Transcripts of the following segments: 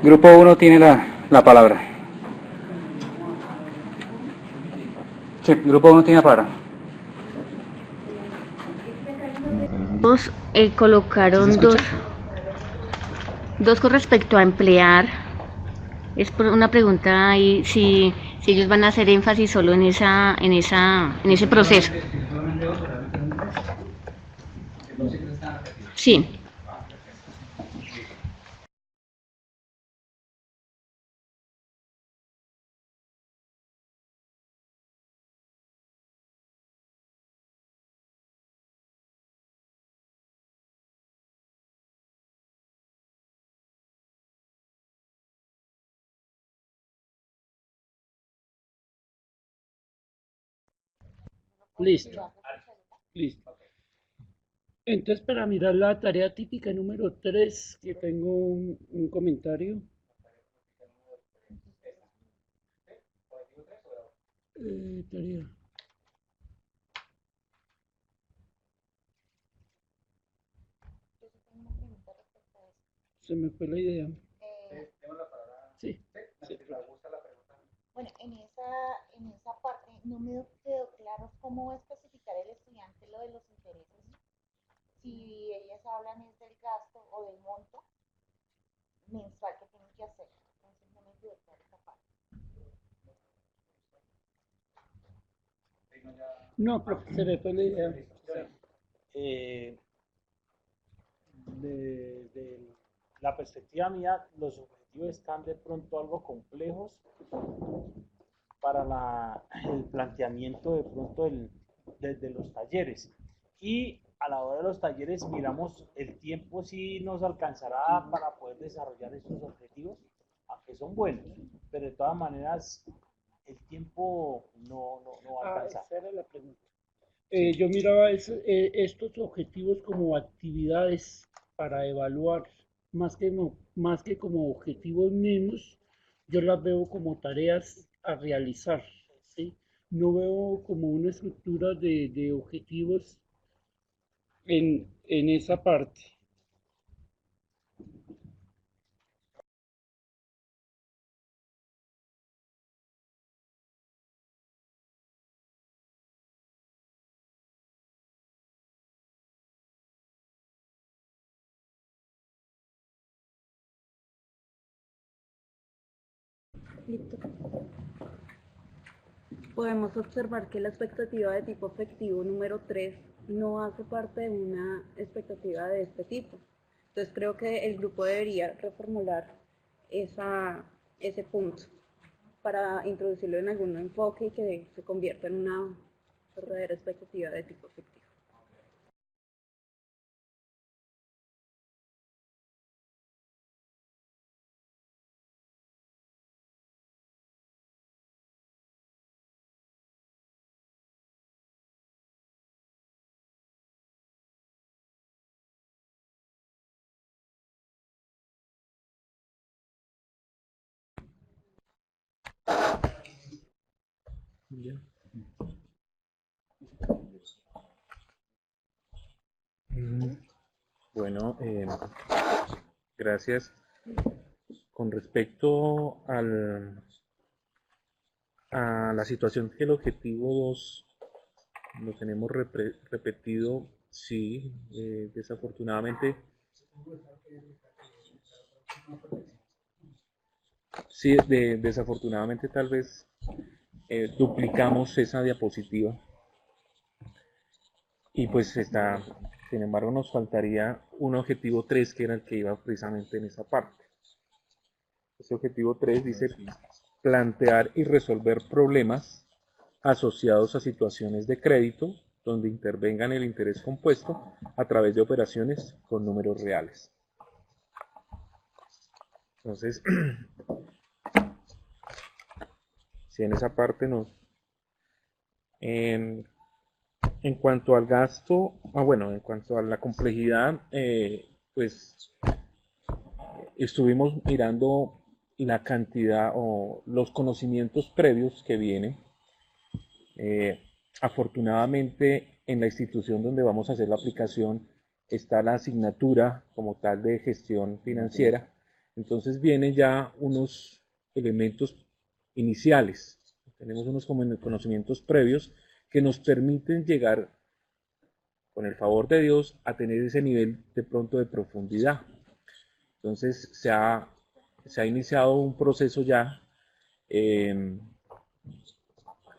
Grupo uno tiene la palabra. Sí, grupo uno tiene la palabra. Colocaron dos con respecto a emplear. Es por una pregunta ahí si ellos van a hacer énfasis solo en ese proceso. Sí. Listo, listo. Entonces, para mirar la tarea típica número 3, que tengo un comentario. Tarea. Se me fue la idea. Sí, sí. Bueno, en esa parte no me quedó claro cómo va a especificar el estudiante lo de los intereses. Si ellas hablan es del gasto o del monto mensual que tienen que hacer. Entonces no me quedó claro esa parte. No, profe, se me fue la idea. Eh, de la perspectiva mía, los objetivos están de pronto algo complejos para el planteamiento de pronto desde los talleres. Y a la hora de los talleres miramos el tiempo si nos alcanzará para poder desarrollar estos objetivos, aunque son buenos, pero de todas maneras el tiempo no va a alcanzar. Esa era la pregunta. Yo miraba estos objetivos como actividades para evaluar, más que como objetivos mismos, yo las veo como tareas a realizar, ¿sí? No veo como una estructura de objetivos en esa parte. Podemos observar que la expectativa de tipo afectivo número 3 no hace parte de una expectativa de este tipo. Entonces creo que el grupo debería reformular ese punto para introducirlo en algún enfoque y que se convierta en una verdadera expectativa de tipo afectivo. Bueno, gracias. Con respecto a la situación que el objetivo 2 lo tenemos repetido, sí, desafortunadamente, sí, desafortunadamente tal vez duplicamos esa diapositiva y pues está, sin embargo nos faltaría un objetivo 3 que era el que iba precisamente en esa parte. Ese objetivo 3 dice plantear y resolver problemas asociados a situaciones de crédito donde intervengan el interés compuesto a través de operaciones con números reales. Entonces, si en esa parte nos... En cuanto al gasto, bueno, en cuanto a la complejidad, pues estuvimos mirando la cantidad o los conocimientos previos que vienen. Afortunadamente, en la institución donde vamos a hacer la aplicación está la asignatura como tal de gestión financiera. Entonces vienen ya unos elementos iniciales, tenemos unos conocimientos previos que nos permiten llegar, con el favor de Dios, a tener ese nivel de pronto de profundidad. Entonces se ha iniciado un proceso ya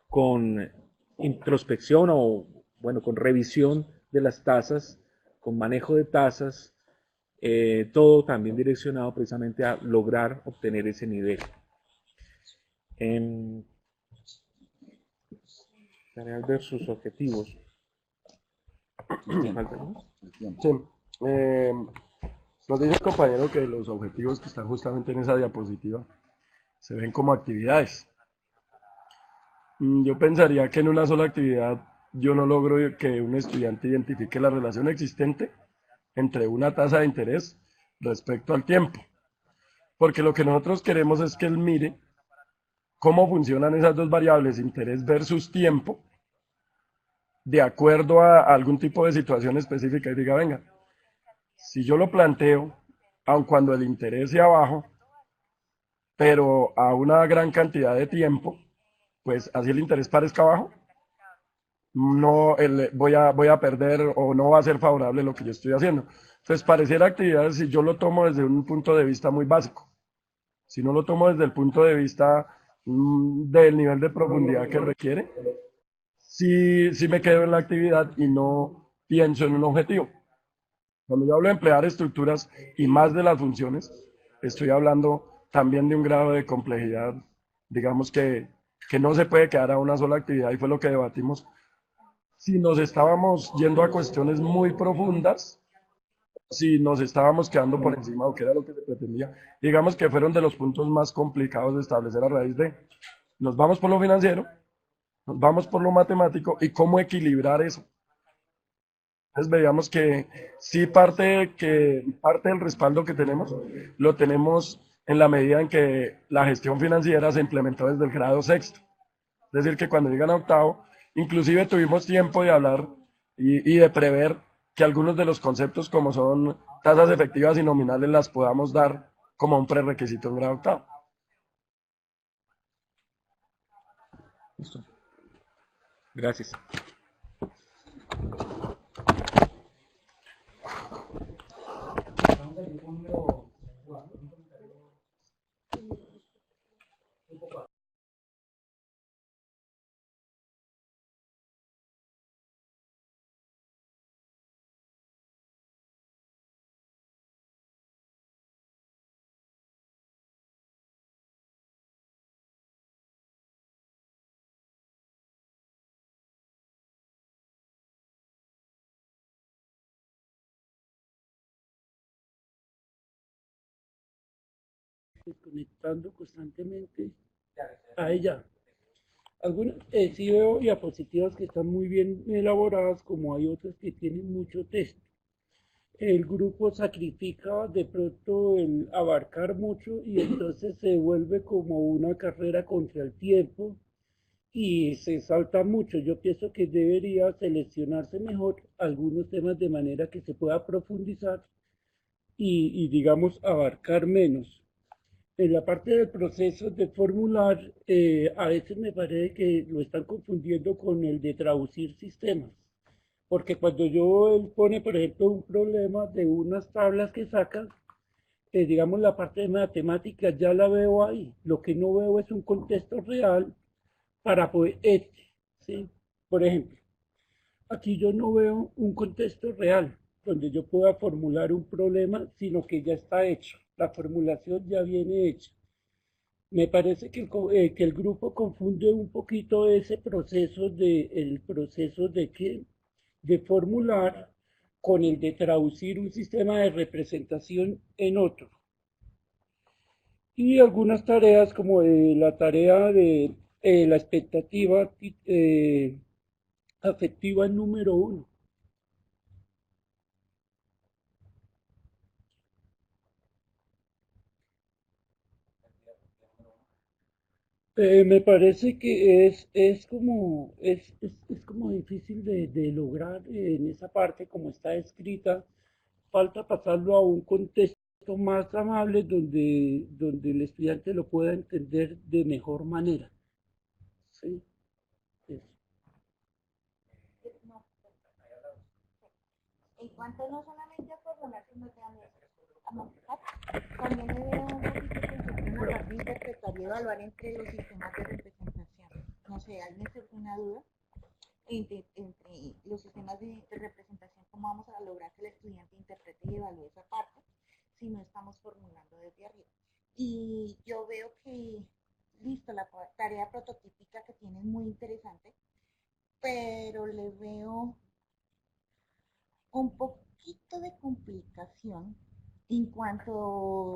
con introspección o, bueno, con revisión de las tasas, con manejo de tasas, todo también direccionado precisamente a lograr obtener ese nivel. Tareas versus objetivos. ¿Falta algo? Sí. Nos dice el compañero que los objetivos que están justamente en esa diapositiva se ven como actividades. Yo pensaría que en una sola actividad yo no logro que un estudiante identifique la relación existente entre una tasa de interés respecto al tiempo. Porque lo que nosotros queremos es que él mire cómo funcionan esas dos variables, interés versus tiempo, de acuerdo a algún tipo de situación específica y diga, venga, si yo lo planteo, aun cuando el interés sea bajo, pero a una gran cantidad de tiempo, pues así el interés parezca bajo, no voy a perder o no va a ser favorable lo que yo estoy haciendo. Entonces, pareciera actividades si yo lo tomo desde un punto de vista muy básico. Si no lo tomo desde el punto de vista del nivel de profundidad que requiere, sí me quedo en la actividad y no pienso en un objetivo. Cuando yo hablo de emplear estructuras y más de las funciones, estoy hablando también de un grado de complejidad, digamos que no se puede quedar a una sola actividad y fue lo que debatimos. Si nos estábamos yendo a cuestiones muy profundas, si nos estábamos quedando por encima o qué era lo que se pretendía, digamos que fueron de los puntos más complicados de establecer a raíz de, nos vamos por lo financiero, nos vamos por lo matemático y cómo equilibrar eso. Entonces veíamos que sí parte del respaldo que tenemos, lo tenemos en la medida en que la gestión financiera se implementó desde el grado sexto. Es decir, que cuando llegan a octavo, inclusive tuvimos tiempo de hablar y de prever que algunos de los conceptos como son tasas efectivas y nominales las podamos dar como un prerequisito en grado octavo. Listo. Gracias. Desconectando constantemente a ella. Algunas sí veo diapositivas que están muy bien elaboradas, como hay otras que tienen mucho texto. El grupo sacrifica de pronto el abarcar mucho y entonces se vuelve como una carrera contra el tiempo y se salta mucho. Yo pienso que debería seleccionarse mejor algunos temas de manera que se pueda profundizar y digamos abarcar menos. En la parte del proceso de formular, a veces me parece que lo están confundiendo con el de traducir sistemas. Porque cuando él pone, por ejemplo, un problema de unas tablas que saca, digamos la parte de matemáticas ya la veo ahí. Lo que no veo es un contexto real para poder, ¿sí? Por ejemplo, aquí yo no veo un contexto real donde yo pueda formular un problema, sino que ya está hecho. La formulación ya viene hecha. Me parece que el grupo confunde un poquito ese proceso de formular con el de traducir un sistema de representación en otro. Y algunas tareas como la tarea de la expectativa afectiva número 1. Me parece que es como difícil de lograr en esa parte como está escrita. Falta pasarlo a un contexto texto más amable donde el estudiante lo pueda entender de mejor manera. ¿Sí? Eso. No, en cuanto no solamente a formular, sino también a manejar, también le veo un poquito de una parte interpretaría evaluar entre los sistemas de representación. No sé, ¿alguien se tiene una duda? Entre los sistemas de representación, cómo vamos a lograr que el estudiante interprete y evalúe esa parte si no estamos formulando desde arriba. Y yo veo que, listo, la tarea prototípica que tiene es muy interesante, pero le veo un poquito de complicación en cuanto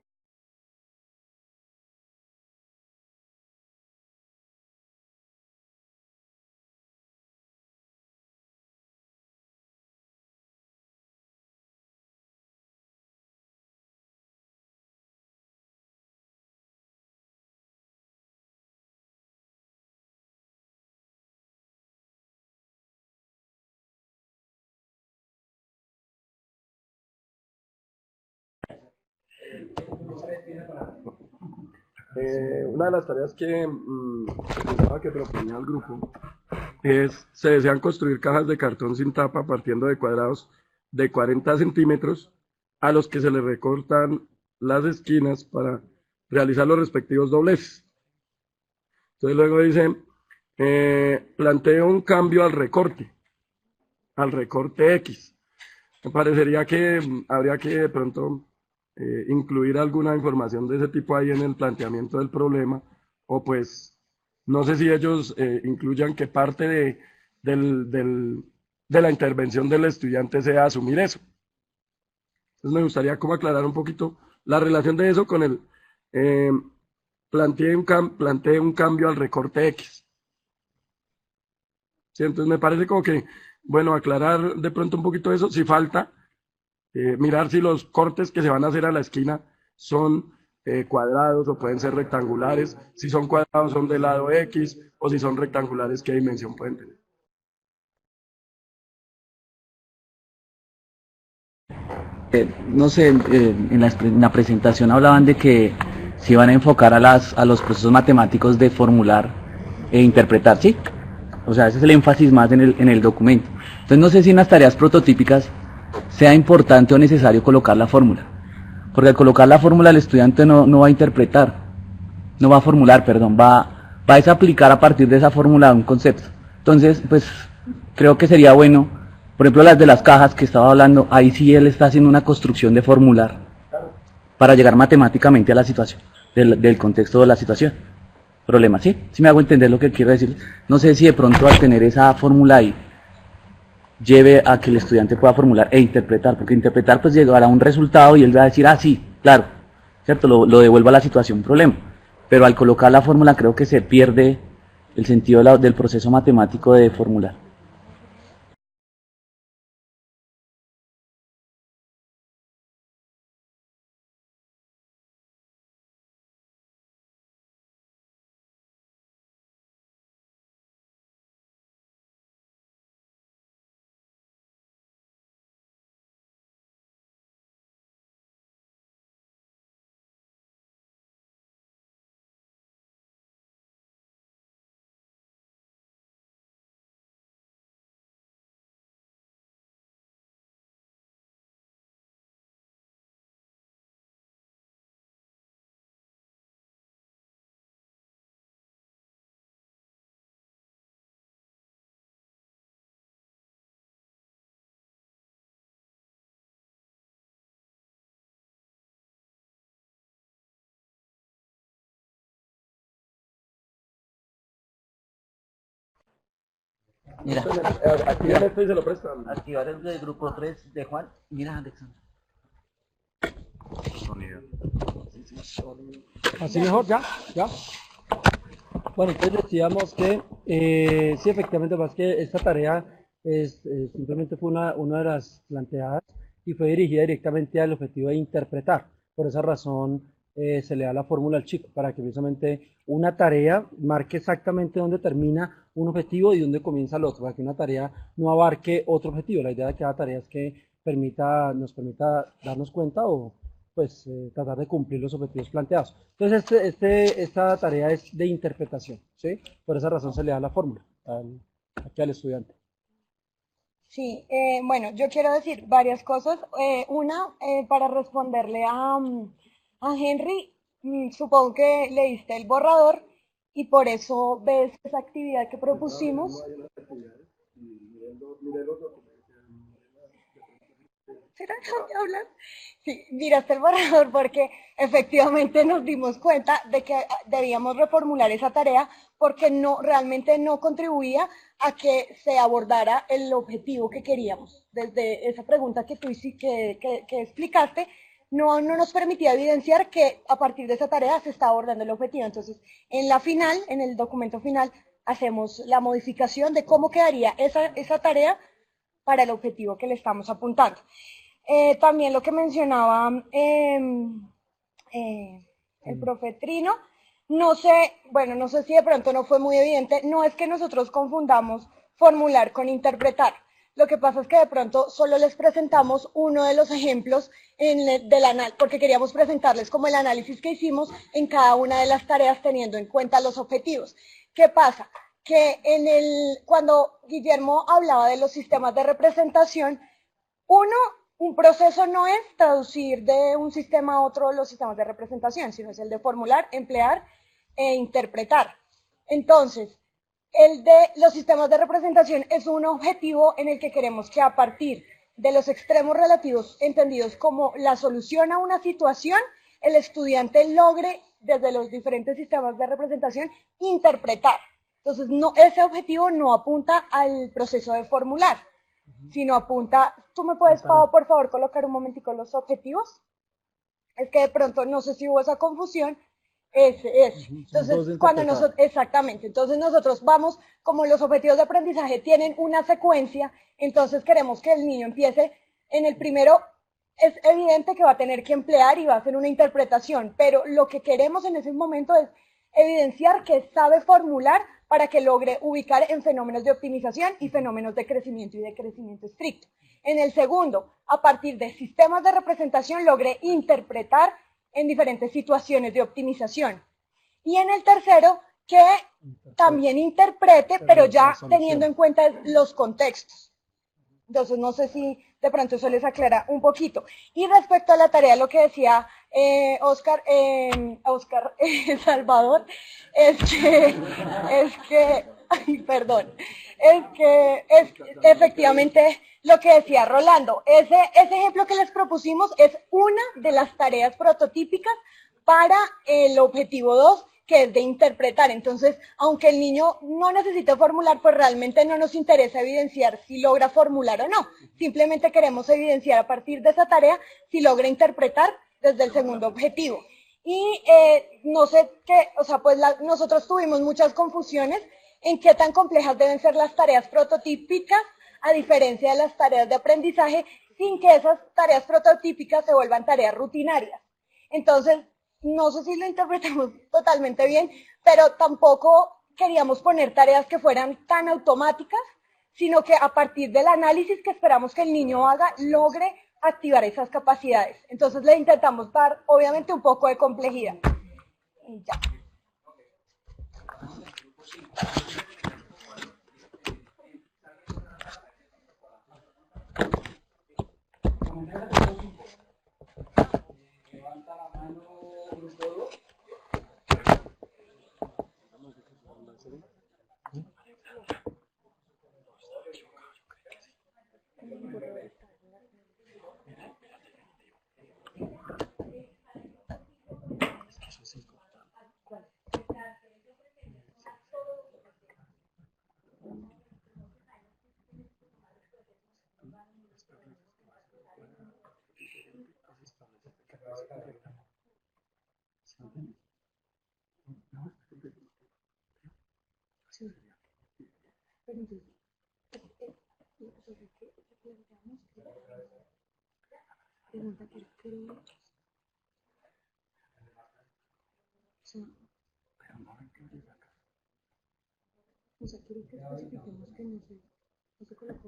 Una de las tareas que pensaba que proponía el grupo es, se desean construir cajas de cartón sin tapa partiendo de cuadrados de 40 centímetros a los que se le recortan las esquinas para realizar los respectivos dobleces. Entonces luego dice, planteo un cambio al recorte X. Me parecería que habría que de pronto incluir alguna información de ese tipo ahí en el planteamiento del problema, o pues no sé si ellos incluyan que parte de la intervención del estudiante sea asumir eso. Entonces me gustaría como aclarar un poquito la relación de eso con el planteé un cambio al recorte X. ¿Sí? Entonces me parece como que, bueno, aclarar de pronto un poquito eso, si falta, mirar si los cortes que se van a hacer a la esquina son cuadrados o pueden ser rectangulares, si son cuadrados son del lado X, o si son rectangulares, qué dimensión pueden tener. No sé, en la presentación hablaban de que se iban a enfocar a los procesos matemáticos de formular e interpretar, ¿sí? O sea, ese es el énfasis más en el documento. Entonces no sé si en las tareas prototípicas sea importante o necesario colocar la fórmula. Porque al colocar la fórmula el estudiante no va a interpretar, no va a formular, perdón, va a aplicar a partir de esa fórmula un concepto. Entonces, pues creo que sería bueno, por ejemplo las de las cajas que estaba hablando, ahí sí él está haciendo una construcción de formular para llegar matemáticamente a la situación, del contexto de la situación. Problema, ¿sí? ¿Sí me hago entender lo que quiero decir? No sé si de pronto al tener esa fórmula ahí lleve a que el estudiante pueda formular e interpretar, porque interpretar pues llegará a un resultado y él va a decir, ah, sí, claro, ¿cierto? Lo devuelvo a la situación, problema. Pero al colocar la fórmula creo que se pierde el sentido del proceso matemático de formular. Mira, Activar esto y se lo prestan. activar el del grupo 3 de Juan. Mira, Alexander. Así mejor, ya. Bueno, entonces decíamos que sí, efectivamente, más que esta tarea simplemente fue una de las planteadas y fue dirigida directamente al objetivo de interpretar. Por esa razón se le da la fórmula al chico para que precisamente una tarea marque exactamente dónde termina un objetivo y dónde comienza el otro, para que una tarea no abarque otro objetivo. La idea de cada tarea es que nos permita darnos cuenta o pues tratar de cumplir los objetivos planteados. Entonces, esta tarea es de interpretación, ¿sí? Por esa razón se le da la fórmula aquí al estudiante. Sí, bueno, yo quiero decir varias cosas. Una, para responderle a Henry, supongo que leíste el borrador y por eso ves esa actividad que propusimos. ¿Será que voy a hablar? Sí, miraste el borrador porque efectivamente nos dimos cuenta de que debíamos reformular esa tarea porque realmente no contribuía a que se abordara el objetivo que queríamos. Desde esa pregunta que tú que explicaste, no nos permitía evidenciar que a partir de esa tarea se está abordando el objetivo. Entonces, en el documento final, hacemos la modificación de cómo quedaría esa tarea para el objetivo que le estamos apuntando. También lo que mencionaba el profe Trino, no sé si de pronto no fue muy evidente, no es que nosotros confundamos formular con interpretar. Lo que pasa es que de pronto solo les presentamos uno de los ejemplos porque queríamos presentarles como el análisis que hicimos en cada una de las tareas teniendo en cuenta los objetivos. ¿Qué pasa? Que cuando Guillermo hablaba de los sistemas de representación, un proceso no es traducir de un sistema a otro los sistemas de representación, sino es el de formular, emplear e interpretar. Entonces, el de los sistemas de representación es un objetivo en el que queremos que a partir de los extremos relativos entendidos como la solución a una situación, el estudiante logre desde los diferentes sistemas de representación interpretar. Entonces, ese objetivo no apunta al proceso de formular, sino apunta. ¿Tú me puedes, Pau, por favor, colocar un momentico los objetivos? Es que de pronto, no sé si hubo esa confusión. Entonces, exactamente. Entonces nosotros vamos, como los objetivos de aprendizaje tienen una secuencia, entonces queremos que el niño empiece en el primero. Es evidente que va a tener que emplear y va a hacer una interpretación, pero lo que queremos en ese momento es evidenciar que sabe formular para que logre ubicar en fenómenos de optimización y fenómenos de crecimiento y de crecimiento estricto. En el segundo, a partir de sistemas de representación, logre interpretar en diferentes situaciones de optimización. Y en el tercero, que también interprete, pero ya teniendo en cuenta los contextos. Entonces, no sé si de pronto eso les aclara un poquito. Y respecto a la tarea, lo que decía Oscar Salvador, es que efectivamente lo que decía Rolando, ese ejemplo que les propusimos es una de las tareas prototípicas para el objetivo 2, que es de interpretar. Entonces, aunque el niño no necesite formular, pues realmente no nos interesa evidenciar si logra formular o no. Simplemente queremos evidenciar a partir de esa tarea si logra interpretar desde el segundo objetivo. Y no sé qué, nosotros tuvimos muchas confusiones en qué tan complejas deben ser las tareas prototípicas, a diferencia de las tareas de aprendizaje, sin que esas tareas prototípicas se vuelvan tareas rutinarias. Entonces, no sé si lo interpretamos totalmente bien, pero tampoco queríamos poner tareas que fueran tan automáticas, sino que a partir del análisis que esperamos que el niño haga, logre activar esas capacidades. Entonces le intentamos dar, obviamente, un poco de complejidad. Y ya. Quiero que especifiquemos que no se colocó.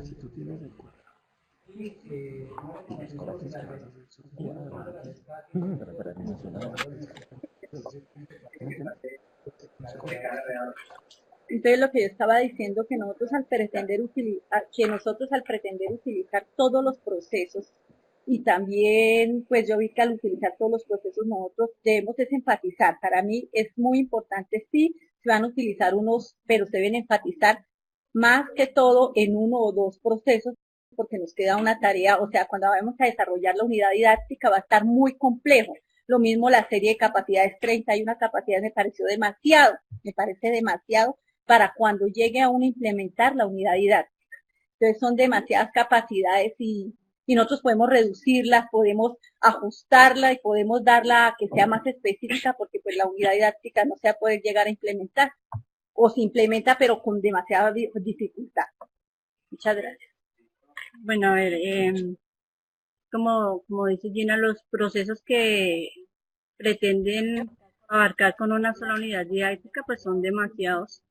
Si tú tienes el cuadro. Entonces lo que yo estaba diciendo que nosotros al pretender utilizar todos los procesos y también pues yo vi que al utilizar todos los procesos nosotros debemos es enfatizar. Para mí es muy importante, sí, se van a utilizar unos, pero se deben enfatizar más que todo en uno o dos procesos porque nos queda una tarea, o sea, cuando vamos a desarrollar la unidad didáctica va a estar muy complejo. Lo mismo la serie de capacidades, 31 capacidades me parece demasiado para cuando llegue a uno implementar la unidad didáctica. Entonces son demasiadas capacidades y nosotros podemos reducirlas, podemos ajustarla y podemos darla a que sea más específica porque pues la unidad didáctica no se va a poder llegar a implementar o se implementa pero con demasiada dificultad. Muchas gracias. Bueno, a ver, como dice Gina, los procesos que pretenden abarcar con una sola unidad didáctica pues son demasiados.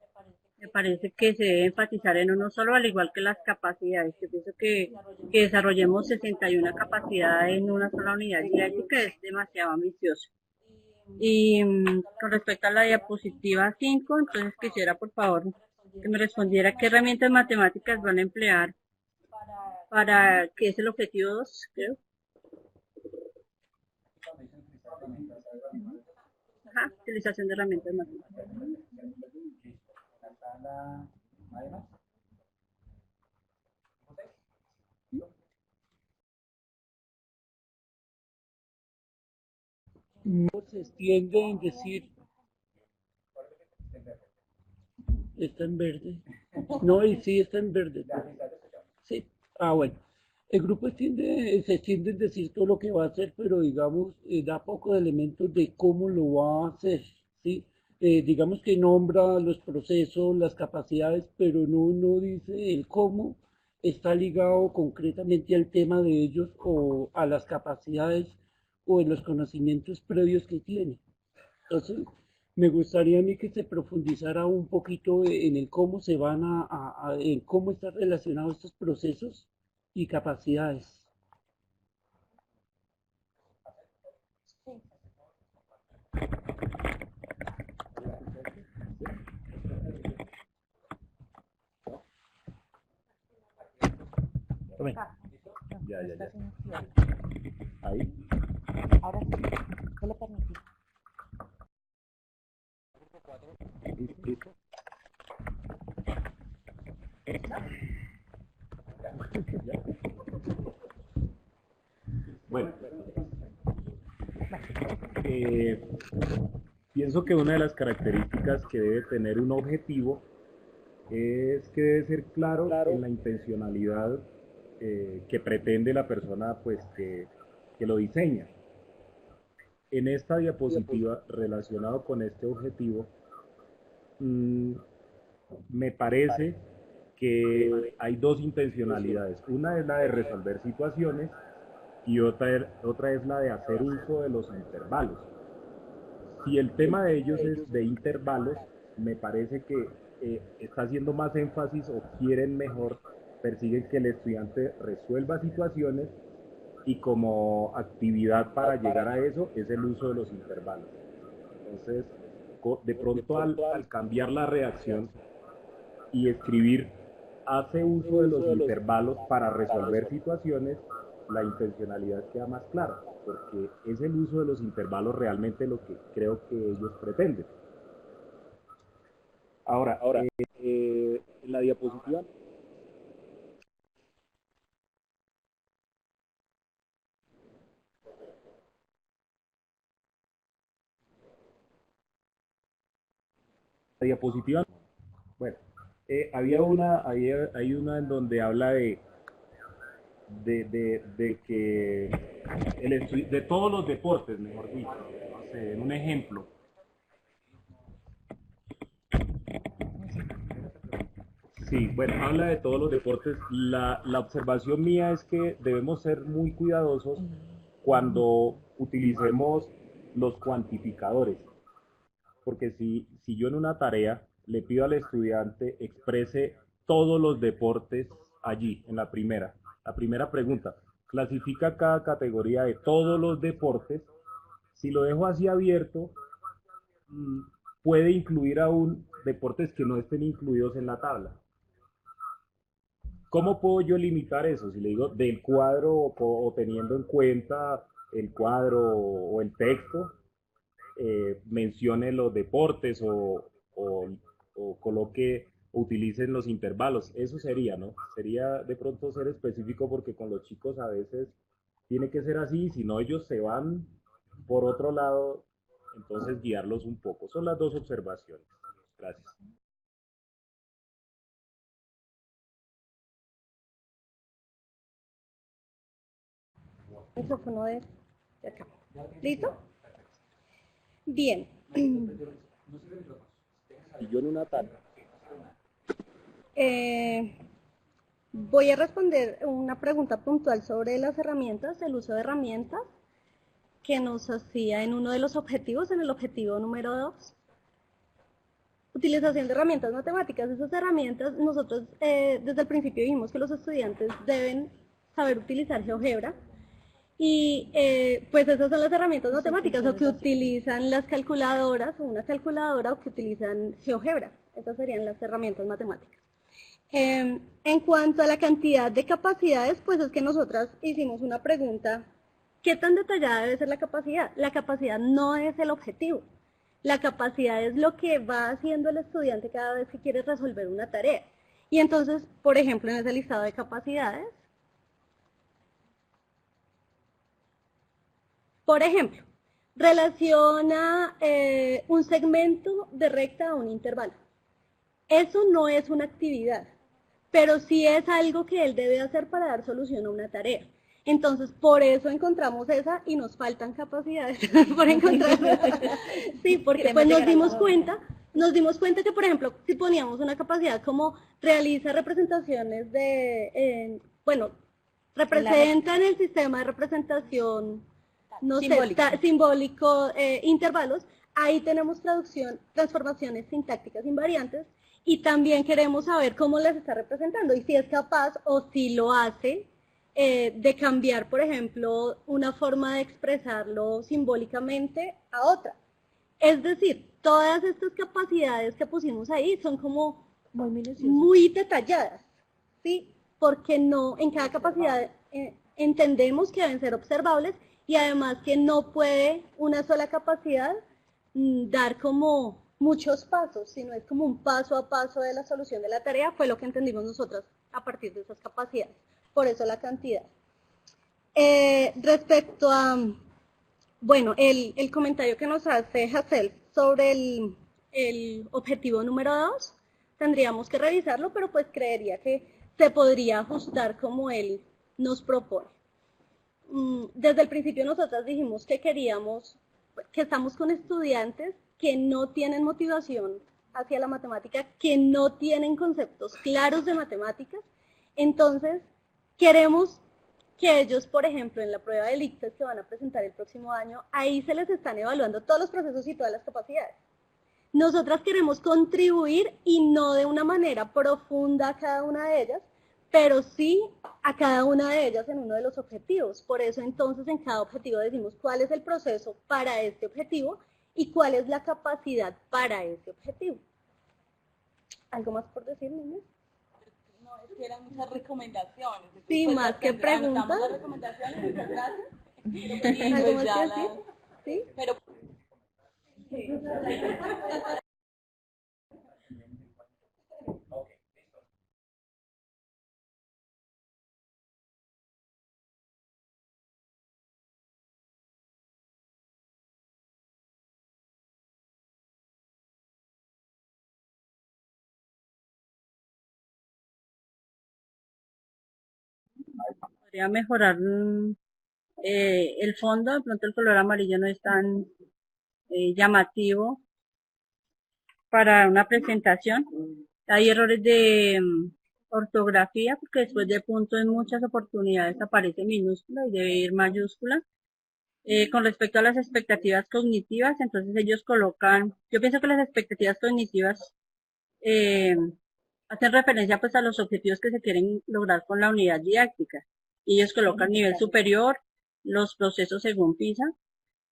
Me parece que se debe enfatizar en uno solo, al igual que las capacidades. Yo pienso que desarrollemos 61 capacidades en una sola unidad didáctica es demasiado ambicioso. Y con respecto a la diapositiva 5, entonces quisiera por favor que me respondiera qué herramientas matemáticas van a emplear para que es el objetivo 2, creo. Ajá, utilización de herramientas matemáticas. No se extiende en decir, está en verde. No, y sí está en verde. Sí. Bueno. El grupo se extiende en decir todo lo que va a hacer, pero digamos, da pocos elementos de cómo lo va a hacer, ¿sí? Digamos que nombra los procesos, las capacidades, pero no dice el cómo está ligado concretamente al tema de ellos o a las capacidades o en los conocimientos previos que tiene. Entonces, me gustaría a mí que se profundizara un poquito en el cómo se van en cómo están relacionados estos procesos y capacidades. Ya. Ahí. Ahora sí, ¿qué le permití? Listo. Bueno, pienso que una de las características que debe tener un objetivo es que debe ser claro en la intencionalidad que pretende la persona pues, que lo diseña. En esta diapositiva relacionado con este objetivo, me parece que hay dos intencionalidades. Una es la de resolver situaciones y otra es la de hacer uso de los intervalos. Si el tema de ellos es de intervalos, me parece que está haciendo más énfasis o quieren mejor, persiguen que el estudiante resuelva situaciones y como actividad para llegar a eso es el uso de los intervalos. Entonces, de pronto al cambiar la redacción y escribir hace uso de los intervalos para resolver situaciones, la intencionalidad queda más clara, porque es el uso de los intervalos realmente lo que creo que ellos pretenden. Ahora en la diapositiva bueno, hay una en donde habla de que de todos los deportes, mejor dicho, no sé, en un ejemplo. Sí, bueno, habla de todos los deportes. La observación mía es que debemos ser muy cuidadosos cuando utilicemos los cuantificadores. Porque si yo en una tarea le pido al estudiante exprese todos los deportes allí, en la primera. La primera pregunta, clasifica cada categoría de todos los deportes. Si lo dejo así abierto, puede incluir aún deportes que no estén incluidos en la tabla. ¿Cómo puedo yo limitar eso? Si le digo del cuadro o teniendo en cuenta el cuadro o el texto, mencione los deportes o coloque, utilicen los intervalos. Eso sería, ¿no? Sería de pronto ser específico porque con los chicos a veces tiene que ser así, si no ellos se van por otro lado, entonces guiarlos un poco. Son las dos observaciones. Gracias. Micrófono de acá. ¿Listo? Bien. Y yo en una tabla. Voy a responder una pregunta puntual sobre las herramientas, el uso de herramientas que nos hacía en uno de los objetivos, en el objetivo número 2. Utilización de herramientas matemáticas. Esas herramientas, nosotros desde el principio dijimos que los estudiantes deben saber utilizar GeoGebra. Y pues esas son las herramientas matemáticas, o que utilizan las calculadoras, o una calculadora, o que utilizan GeoGebra. Esas serían las herramientas matemáticas. En cuanto a la cantidad de capacidades, pues es que nosotras hicimos una pregunta: ¿qué tan detallada debe ser la capacidad? La capacidad no es el objetivo. La capacidad es lo que va haciendo el estudiante cada vez que quiere resolver una tarea. Y entonces, por ejemplo, en ese listado de capacidades, por ejemplo, relaciona un segmento de recta a un intervalo. Eso no es una actividad, pero sí es algo que él debe hacer para dar solución a una tarea. Entonces, por eso encontramos esa y nos faltan capacidades por encontrarla. Sí, porque pues nos dimos cuenta que, por ejemplo, si poníamos una capacidad como realiza representaciones de, representa en el sistema de representación, no Simbólico. sé, simbólico, intervalos, ahí tenemos transformaciones sintácticas invariantes, y también queremos saber cómo las está representando y si es capaz o si lo hace de cambiar, por ejemplo, una forma de expresarlo simbólicamente a otra. Es decir, todas estas capacidades que pusimos ahí son como muy detalladas, ¿sí? Porque no, en cada capacidad entendemos que deben ser observables, y además que no puede una sola capacidad dar como muchos pasos, sino es como un paso a paso de la solución de la tarea. Fue lo que entendimos nosotros a partir de esas capacidades, por eso la cantidad. Respecto a, bueno, el comentario que nos hace Hazel sobre el objetivo número 2, tendríamos que revisarlo, pero pues creería que se podría ajustar como él nos propone. Desde el principio nosotras dijimos que estamos con estudiantes que no tienen motivación hacia la matemática, que no tienen conceptos claros de matemáticas. Entonces queremos que ellos, por ejemplo, en la prueba del ICFES que van a presentar el próximo año, ahí se les están evaluando todos los procesos y todas las capacidades. Nosotras queremos contribuir, y no de una manera profunda a cada una de ellas, pero sí a cada una de ellas en uno de los objetivos. Por eso entonces en cada objetivo decimos cuál es el proceso para este objetivo y cuál es la capacidad para ese objetivo. ¿Algo más por decir, niños? No, es que eran muchas recomendaciones. Sí, Pues, más que preguntas. anotamos las recomendaciones, muchas gracias. ¿Algo más que decir? ¿Sí? Pero podría mejorar el fondo. De pronto el color amarillo no es tan llamativo para una presentación. Hay errores de ortografía, porque después de punto en muchas oportunidades aparece minúscula y debe ir mayúscula. Con respecto a las expectativas cognitivas, entonces ellos colocan, yo pienso que las expectativas cognitivas hacen referencia pues a los objetivos que se quieren lograr con la unidad didáctica. Y ellos colocan nivel superior, los procesos según PISA,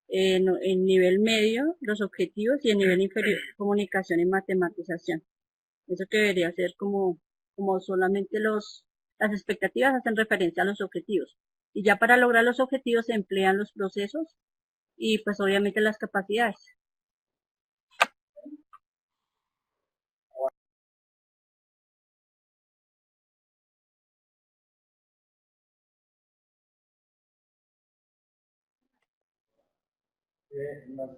en nivel medio, los objetivos, y en nivel inferior, comunicación y matematización. Eso que debería ser como solamente las expectativas hacen referencia a los objetivos. Y ya para lograr los objetivos se emplean los procesos y pues obviamente las capacidades. Las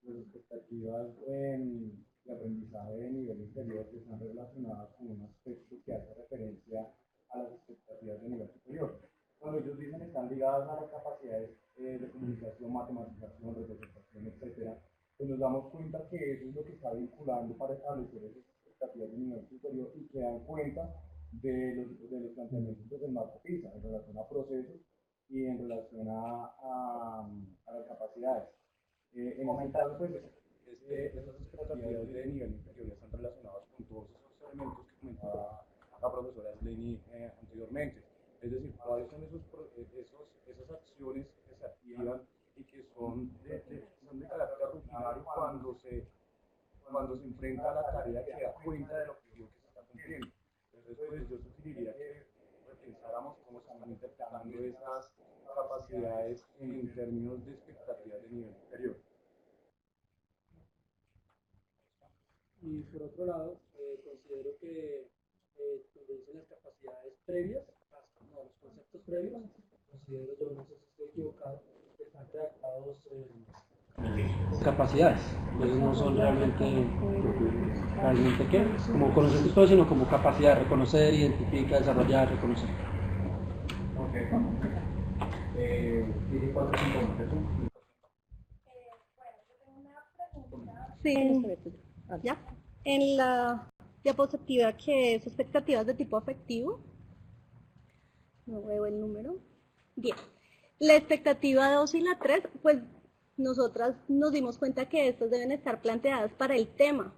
expectativas en el aprendizaje de nivel inferior están relacionadas con un aspecto que hace referencia a las expectativas de nivel superior. Cuando ellos dicen están ligadas a las capacidades de comunicación, matematización, representación, etc., pues nos damos cuenta que eso es lo que está vinculando para establecer esas expectativas de nivel superior y que dan cuenta de los planteamientos del marco PISA en relación a procesos y en relación a las capacidades. En este caso, pues, esas expectativas de nivel inferior están relacionadas con todos esos elementos que comentaba la profesora Sleni anteriormente. Es decir, cuáles son esas acciones que se activan y que son de carácter rutinario cuando se enfrenta a la tarea que da cuenta del objetivo que se está cumpliendo. Entonces, pues, yo sugeriría que repensáramos cómo se están interpretando esas capacidades en términos de expectativas de nivel inferior. Y por otro lado, considero que cuando dicen las capacidades previas, los conceptos previos, considero yo, no sé si estoy equivocado, que están redactados capacidades. Entonces no son realmente ¿qué? Como conocimientos todos, sino como capacidad, reconocer, identificar, desarrollar, reconocer. Tiene 4 componentes. Sí, ¿ya? En la diapositiva que es expectativas de tipo afectivo, no veo el número. Bien, la expectativa 2 y la 3, pues nosotras nos dimos cuenta que estas deben estar planteadas para el tema.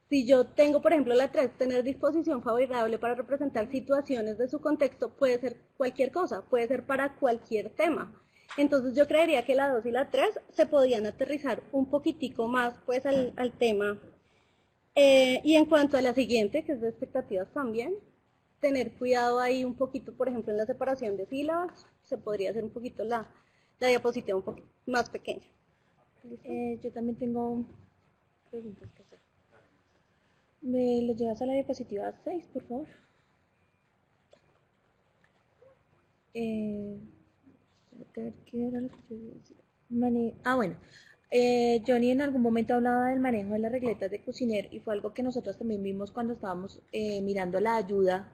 Si yo tengo, por ejemplo, la 3, tener disposición favorable para representar situaciones de su contexto, puede ser cualquier cosa, puede ser para cualquier tema. Entonces yo creería que la 2 y la 3 se podían aterrizar un poquitico más pues al tema. Y en cuanto a la siguiente, que es de expectativas también, tener cuidado ahí un poquito, por ejemplo, en la separación de sílabas, se podría hacer un poquito la diapositiva un poquito más pequeña. Yo también tengo preguntas que hacer. ¿Me lo llevas a la diapositiva 6, por favor? ¿Qué era lo que yo iba a decir? Bueno. Johnny en algún momento hablaba del manejo de las regletas de Cuisiner y fue algo que nosotros también vimos cuando estábamos mirando la ayuda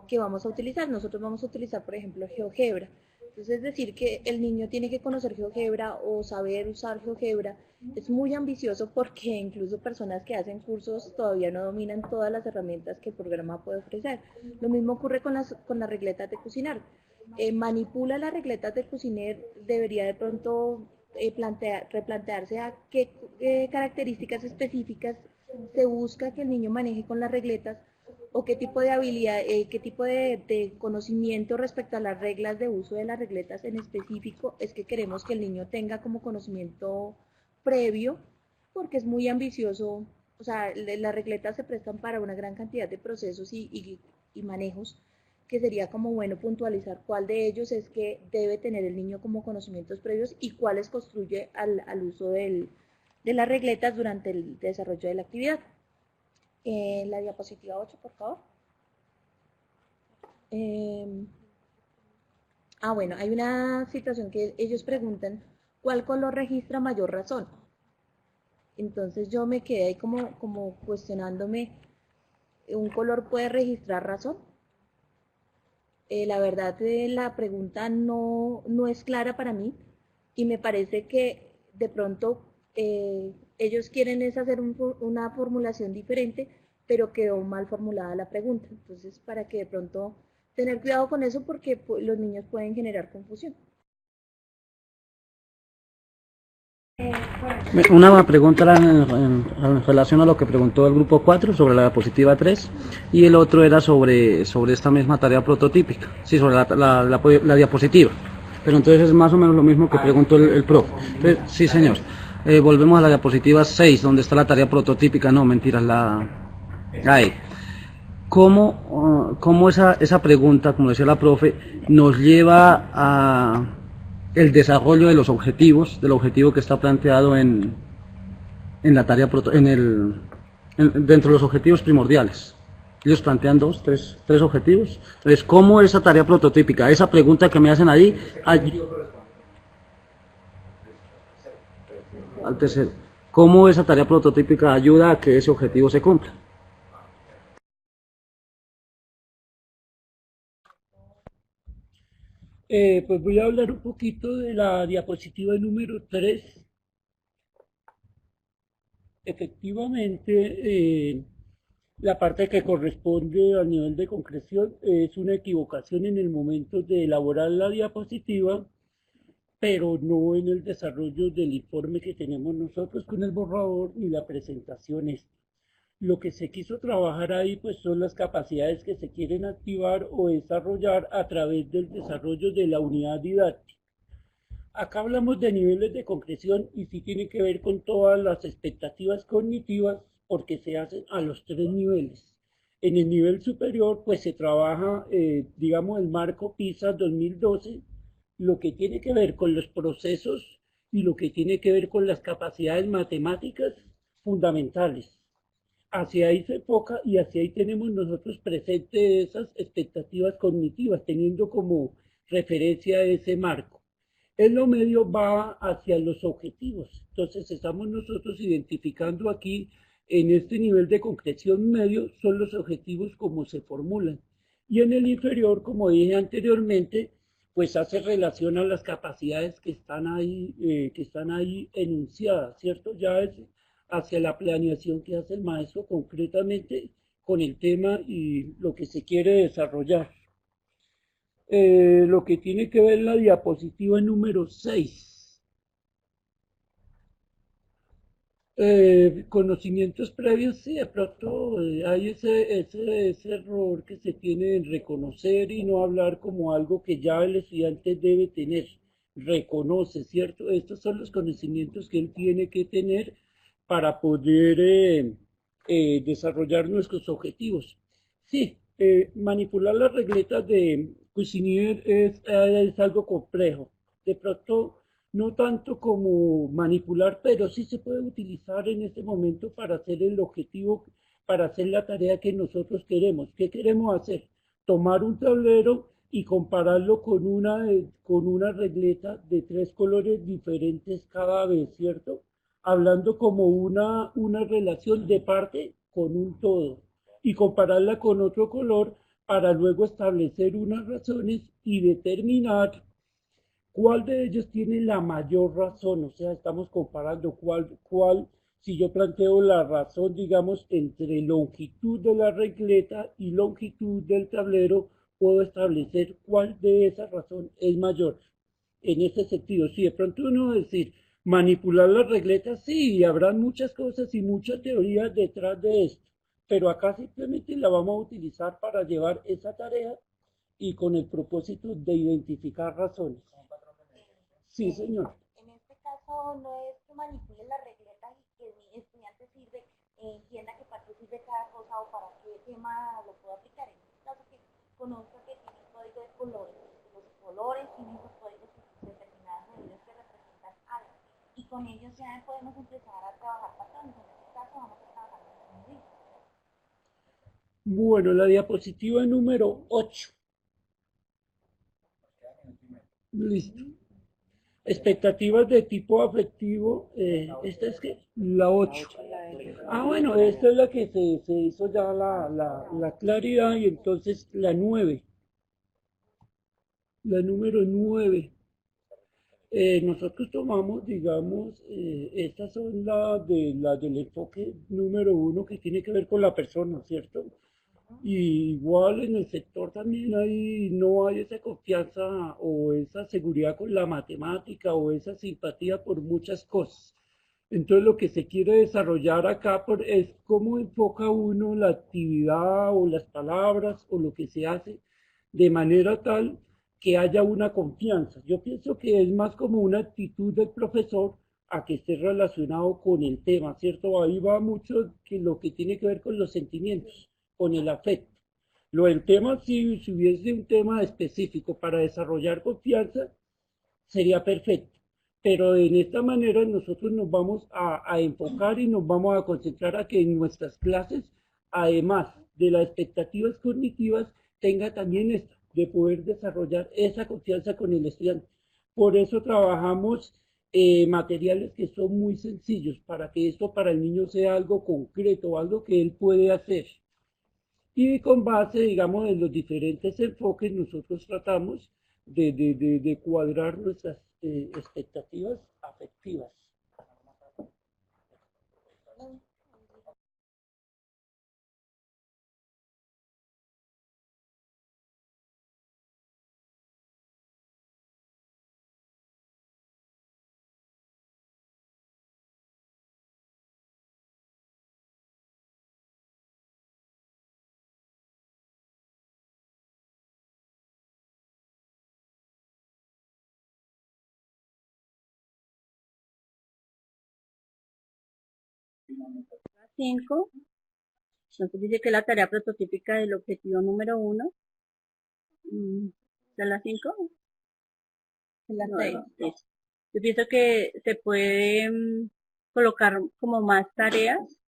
que vamos a utilizar. Nosotros vamos a utilizar, por ejemplo, GeoGebra. Entonces, es decir, que el niño tiene que conocer GeoGebra o saber usar GeoGebra es muy ambicioso porque incluso personas que hacen cursos todavía no dominan todas las herramientas que el programa puede ofrecer. Lo mismo ocurre con las regletas de Cuisiner. Manipula las regletas de Cuisiner, debería de pronto replantearse a qué características específicas se busca que el niño maneje con las regletas o qué tipo de habilidad, qué tipo de conocimiento respecto a las reglas de uso de las regletas en específico es que queremos que el niño tenga como conocimiento previo, porque es muy ambicioso. O sea, las regletas se prestan para una gran cantidad de procesos y manejos, que sería como bueno puntualizar cuál de ellos es que debe tener el niño como conocimientos previos y cuáles construye al uso de las regletas durante el desarrollo de la actividad. La diapositiva 8, por favor. Bueno, hay una situación que ellos preguntan, ¿cuál color registra mayor razón? Entonces yo me quedé ahí como cuestionándome, ¿un color puede registrar razón? La verdad, la pregunta no es clara para mí y me parece que de pronto ellos quieren es hacer una formulación diferente, pero quedó mal formulada la pregunta. Entonces, para que de pronto tener cuidado con eso porque los niños pueden generar confusión. Una pregunta en relación a lo que preguntó el grupo 4 sobre la diapositiva 3 y el otro era sobre esta misma tarea prototípica, sí, sobre la diapositiva. Pero entonces es más o menos lo mismo que preguntó el profe. Entonces, sí, señor. Volvemos a la diapositiva 6, donde está la tarea prototípica. No, mentiras, ahí. ¿Cómo esa pregunta, como decía la profe, nos lleva a el desarrollo de los objetivos, del objetivo que está planteado en la tarea dentro de los objetivos primordiales? Ellos plantean tres objetivos. Entonces, ¿cómo esa tarea prototípica, esa pregunta que me hacen ahí, al tercero, cómo esa tarea prototípica ayuda a que ese objetivo se cumpla? Pues voy a hablar un poquito de la diapositiva número 3. Efectivamente, la parte que corresponde al nivel de concreción es una equivocación en el momento de elaborar la diapositiva, pero no en el desarrollo del informe que tenemos nosotros con el borrador y la presentación esta. Lo que se quiso trabajar ahí pues son las capacidades que se quieren activar o desarrollar a través del desarrollo de la unidad didáctica. Acá hablamos de niveles de concreción y sí tiene que ver con todas las expectativas cognitivas porque se hacen a los 3 niveles. En el nivel superior pues se trabaja, digamos, el marco PISA 2012, lo que tiene que ver con los procesos y lo que tiene que ver con las capacidades matemáticas fundamentales. Hacia ahí se enfoca y hacia ahí tenemos nosotros presentes esas expectativas cognitivas, teniendo como referencia ese marco. En lo medio va hacia los objetivos. Entonces estamos nosotros identificando aquí, en este nivel de concreción medio, son los objetivos como se formulan. Y en el inferior, como dije anteriormente, pues hace relación a las capacidades que están ahí enunciadas, ¿cierto? Ya es hacia la planeación que hace el maestro concretamente con el tema y lo que se quiere desarrollar. Lo que tiene que ver la diapositiva número 6. Conocimientos previos, sí, de pronto hay ese error que se tiene en reconocer y no hablar como algo que ya el estudiante debe tener. Reconoce, ¿cierto? Estos son los conocimientos que él tiene que tener para poder desarrollar nuestros objetivos. Sí, manipular las regletas de Cuisinier es algo complejo. De pronto, no tanto como manipular, pero sí se puede utilizar en este momento para hacer el objetivo, para hacer la tarea que nosotros queremos. ¿Qué queremos hacer? Tomar un tablero y compararlo con una regleta de 3 colores diferentes cada vez, ¿cierto? Hablando como una relación de parte con un todo y compararla con otro color para luego establecer unas razones y determinar cuál de ellos tiene la mayor razón. O sea, estamos comparando si yo planteo la razón, digamos, entre longitud de la regleta y longitud del tablero, puedo establecer cuál de esas razones es mayor. En ese sentido, si de pronto uno va a decir, manipular las regletas, sí, habrá muchas cosas y mucha teoría detrás de esto, pero acá simplemente la vamos a utilizar para llevar esa tarea y con el propósito de identificar razones. Sí, señor. En este caso no es que manipule las regletas y que mi estudiante entienda que para qué sirve cada cosa o para qué tema lo puedo aplicar. En este caso que conozca que tiene un código de colores. Los colores tienen los códigos determinadas medidas que representan algo. Y con ellos ya podemos empezar a trabajar patrones. En este caso vamos a trabajar con un. Bueno, la diapositiva número 8. Listo. Expectativas de tipo afectivo, esta es que la 8. Ah, bueno, esta es la que se hizo ya la claridad y entonces la 9. La número 9. Nosotros tomamos, digamos, estas son las del enfoque número 1 que tiene que ver con la persona, ¿cierto? Y igual en el sector también no hay esa confianza o esa seguridad con la matemática o esa simpatía por muchas cosas. Entonces lo que se quiere desarrollar acá es cómo enfoca uno la actividad o las palabras o lo que se hace de manera tal que haya una confianza. Yo pienso que es más como una actitud del profesor a que esté relacionado con el tema, ¿cierto? Ahí va mucho que lo que tiene que ver con los sentimientos, con el afecto. Lo del tema, si hubiese un tema específico para desarrollar confianza, sería perfecto. Pero en esta manera nosotros nos vamos a enfocar y nos vamos a concentrar a que en nuestras clases, además de las expectativas cognitivas, tenga también esto, de poder desarrollar esa confianza con el estudiante. Por eso trabajamos materiales que son muy sencillos, para que esto para el niño sea algo concreto, algo que él puede hacer. Y con base, digamos, en los diferentes enfoques, nosotros tratamos de cuadrar nuestras expectativas afectivas. La 5, entonces dice que la tarea prototípica del objetivo número 1, ¿es la 5? La No, 6. es. Yo pienso que se puede colocar como más tareas,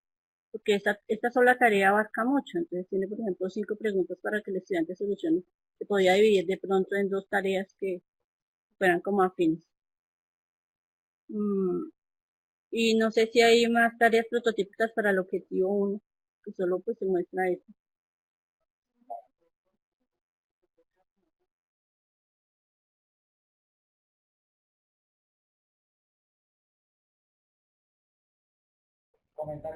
porque esta sola tarea abarca mucho. Entonces tiene, por ejemplo, 5 preguntas para que el estudiante solucione. Se podría dividir de pronto en 2 tareas que fueran como afines. Y no sé si hay más tareas prototípicas para el objetivo 1, que solo pues se muestra eso.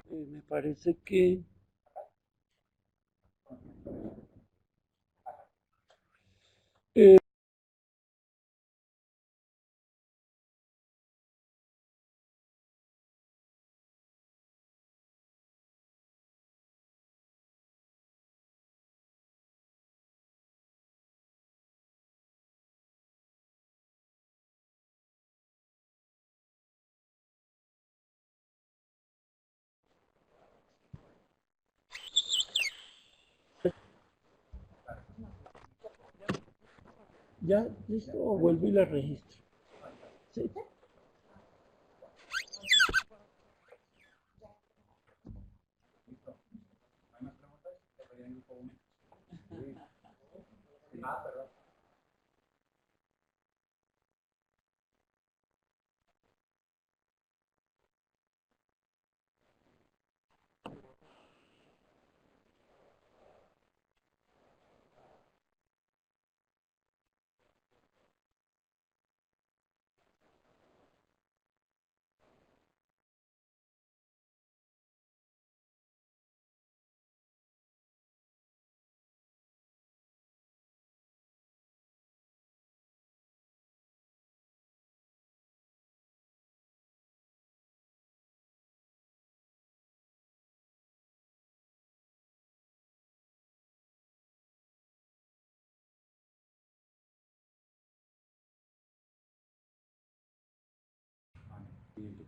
Me parece que ya, listo, o vuelvo y la registro. ¿Sí?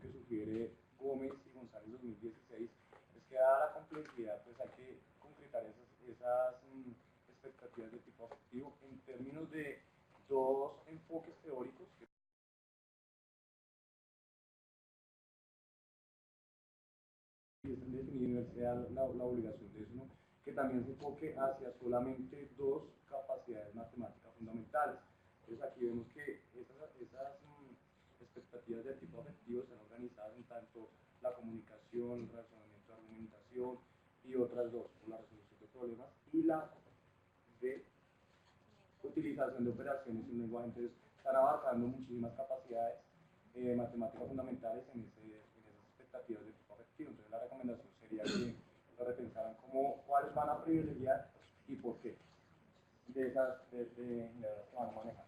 Que sugiere Gómez y González 2016 es que dada la complejidad pues hay que concretar esas expectativas de tipo afectivo en términos de dos enfoques teóricos que es en definitiva la obligación de eso, ¿no? Que también se enfoque hacia solamente dos capacidades matemáticas fundamentales. Entonces aquí vemos que esas expectativas de tipo afectivo están organizadas en tanto la comunicación, el razonamiento, argumentación y otras dos, la resolución de problemas y la de utilización de operaciones en lenguaje. Entonces están abarcando muchísimas capacidades matemáticas fundamentales en esas expectativas de tipo afectivo. Entonces la recomendación sería que lo repensaran como cuáles van a privilegiar y por qué de esas que van a manejar.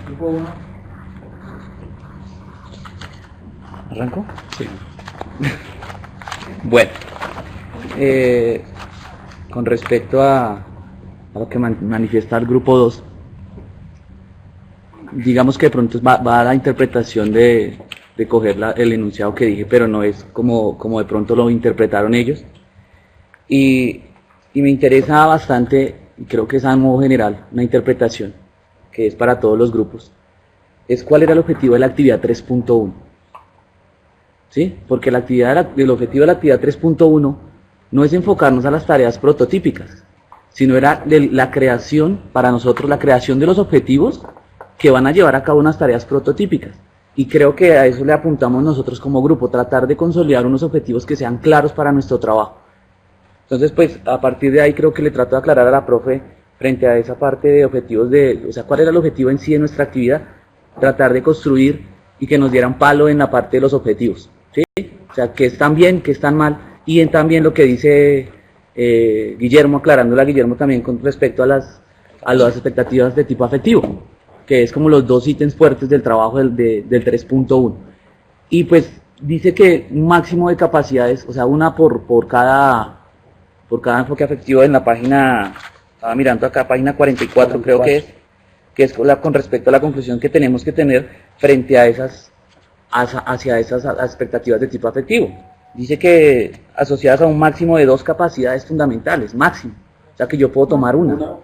Grupo 1. ¿Arranco? Sí. Bueno, con respecto a lo que manifiesta el grupo 2, digamos que de pronto va a la interpretación de coger el enunciado que dije, pero no es como de pronto lo interpretaron ellos. Y me interesa bastante, y creo que es a modo general, una interpretación que es para todos los grupos, es cuál era el objetivo de la actividad 3.1. ¿Sí? Porque el objetivo de la actividad 3.1 no es enfocarnos a las tareas prototípicas, sino era la creación, para nosotros, la creación de los objetivos que van a llevar a cabo unas tareas prototípicas. Y creo que a eso le apuntamos nosotros como grupo, tratar de consolidar unos objetivos que sean claros para nuestro trabajo. Entonces, pues, a partir de ahí creo que le trato de aclarar a la profe frente a esa parte de objetivos o sea, cuál era el objetivo en sí de nuestra actividad, tratar de construir y que nos dieran palo en la parte de los objetivos, ¿sí? O sea, que están bien, que están mal, y también lo que dice Guillermo, aclarándole a Guillermo también con respecto a las expectativas de tipo afectivo, que es como los dos ítems fuertes del trabajo del 3.1. Y pues dice que un máximo de capacidades, o sea, una por cada enfoque afectivo en la página, estaba mirando acá, página 44 creo que es con respecto a la conclusión que tenemos que tener frente a hacia esas expectativas de tipo afectivo. Dice que asociadas a un máximo de 2 capacidades fundamentales, máximo. O sea que yo puedo tomar una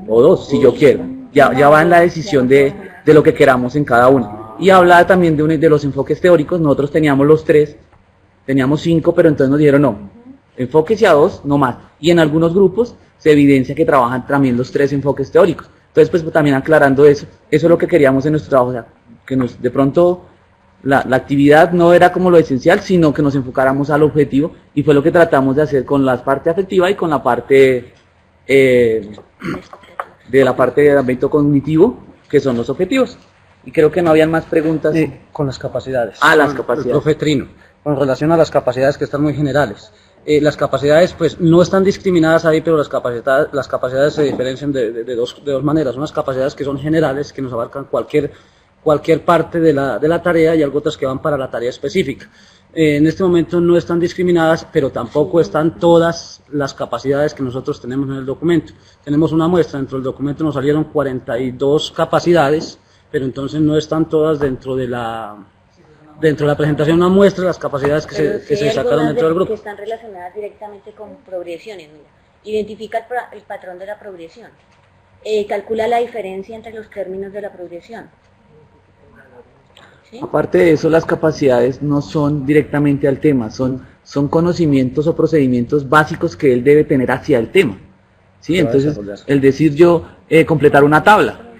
o 2 si yo quiero. Ya va en la decisión de lo que queramos en cada uno. Y habla también de los enfoques teóricos. Nosotros teníamos los 3, teníamos 5, pero entonces nos dijeron no, enfóquese a 2, no más. Y en algunos grupos se evidencia que trabajan también los 3 enfoques teóricos. Entonces, pues también aclarando eso es lo que queríamos en nuestro trabajo, o sea, que de pronto la actividad no era como lo esencial, sino que nos enfocáramos al objetivo, y fue lo que tratamos de hacer con la parte afectiva y con la parte del ámbito cognitivo, que son los objetivos. Y creo que no habían más preguntas. Con las capacidades. Las capacidades. El profe Trino, con relación a las capacidades que están muy generales. Las capacidades pues no están discriminadas ahí, pero las capacidades se diferencian de dos maneras. Unas capacidades que son generales, que nos abarcan cualquier parte de la tarea, y algo otras que van para la tarea específica. En este momento no están discriminadas, pero tampoco están todas las capacidades que nosotros tenemos en el documento. Tenemos una muestra, dentro del documento nos salieron 42 capacidades, pero entonces no están todas dentro de la presentación, una muestra de las capacidades que se sacaron dentro del grupo. Que están relacionadas directamente con progresiones, mira. Identifica el patrón de la progresión. Calcula la diferencia entre los términos de la progresión. ¿Sí? Aparte de eso, las capacidades no son directamente al tema, son conocimientos o procedimientos básicos que él debe tener hacia el tema. ¿Sí? Entonces, el decir yo completar una tabla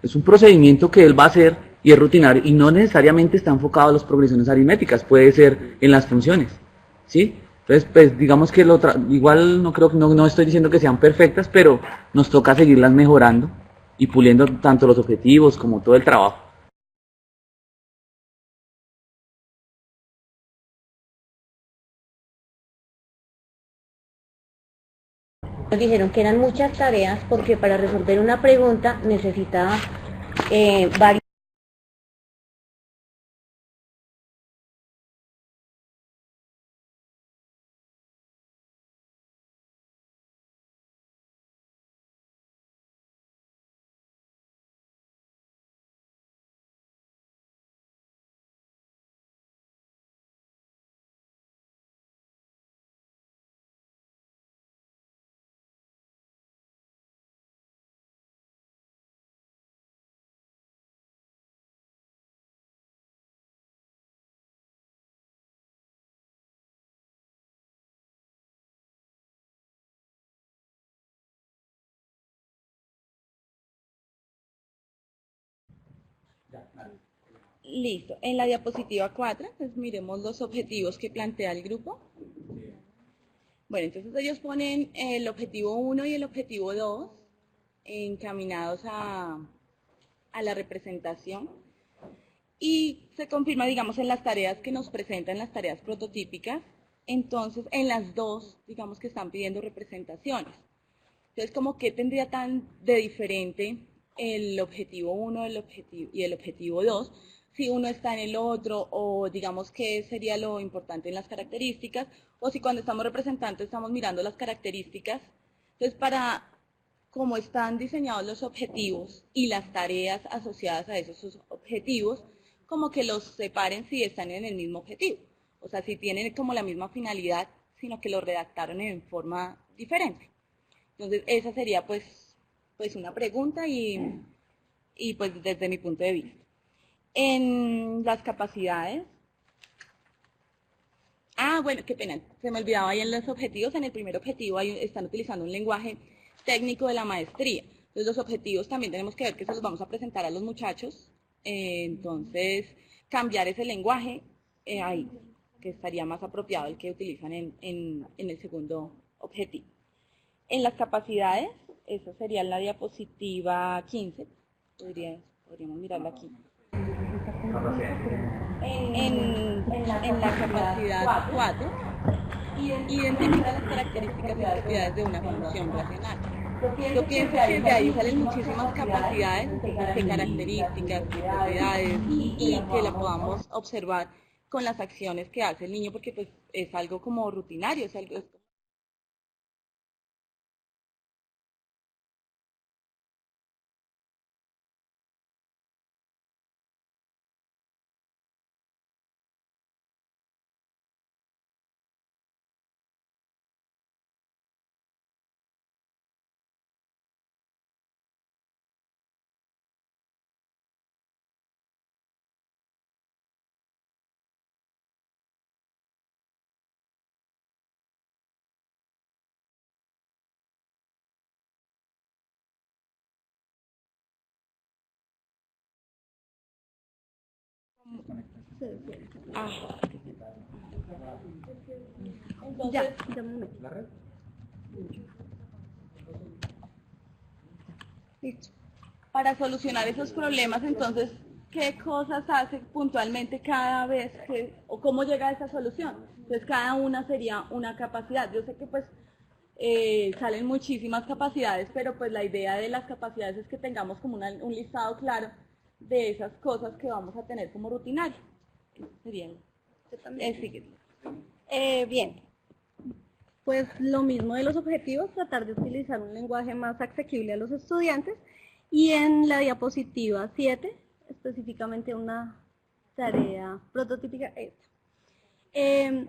es un procedimiento que él va a hacer y es rutinario, y no necesariamente está enfocado a las progresiones aritméticas, puede ser en las funciones. ¿Sí? Entonces, pues digamos que igual no estoy diciendo que sean perfectas, pero nos toca seguirlas mejorando y puliendo tanto los objetivos como todo el trabajo. Nos dijeron que eran muchas tareas porque para resolver una pregunta necesitaba varios. Listo. En la diapositiva 4, pues miremos los objetivos que plantea el grupo. Bueno, entonces ellos ponen el objetivo 1 y el objetivo 2 encaminados a la representación, y se confirma, digamos, en las tareas que nos presentan, las tareas prototípicas. Entonces, en las dos, digamos que están pidiendo representaciones. Entonces, como ¿qué tendría tan de diferente el objetivo 1 y el objetivo 2, si uno está en el otro, o digamos qué sería lo importante en las características, o si cuando estamos representando estamos mirando las características. Entonces, para cómo están diseñados los objetivos y las tareas asociadas a esos objetivos, como que los separen si están en el mismo objetivo. O sea, si tienen como la misma finalidad, sino que lo redactaron en forma diferente. Entonces, esa sería pues una pregunta y pues desde mi punto de vista. En las capacidades, bueno, qué pena, se me olvidaba ahí en los objetivos. En el primer objetivo están utilizando un lenguaje técnico de la maestría. Entonces, los objetivos también tenemos que ver que se los vamos a presentar a los muchachos. Entonces, cambiar ese lenguaje ahí, que estaría más apropiado el que utilizan en el segundo objetivo. En las capacidades, eso sería la diapositiva 15, podríamos mirarla aquí. En la capacidad 4, identifica las características y propiedades de una función racional. Yo pienso que de ahí salen muchísimas capacidades, de características, de propiedades, y que la podamos observar con las acciones que hace el niño, porque pues es algo como rutinario, es algo... Ya un momento. Listo. Para solucionar esos problemas, entonces, ¿qué cosas hace puntualmente cada vez o cómo llega a esa solución? Entonces, cada una sería una capacidad. Yo sé que pues salen muchísimas capacidades, pero pues la idea de las capacidades es que tengamos como un listado claro de esas cosas que vamos a tener como rutinario. Sería bien, pues lo mismo de los objetivos, tratar de utilizar un lenguaje más asequible a los estudiantes, y en la diapositiva 7, específicamente una tarea prototípica. Esta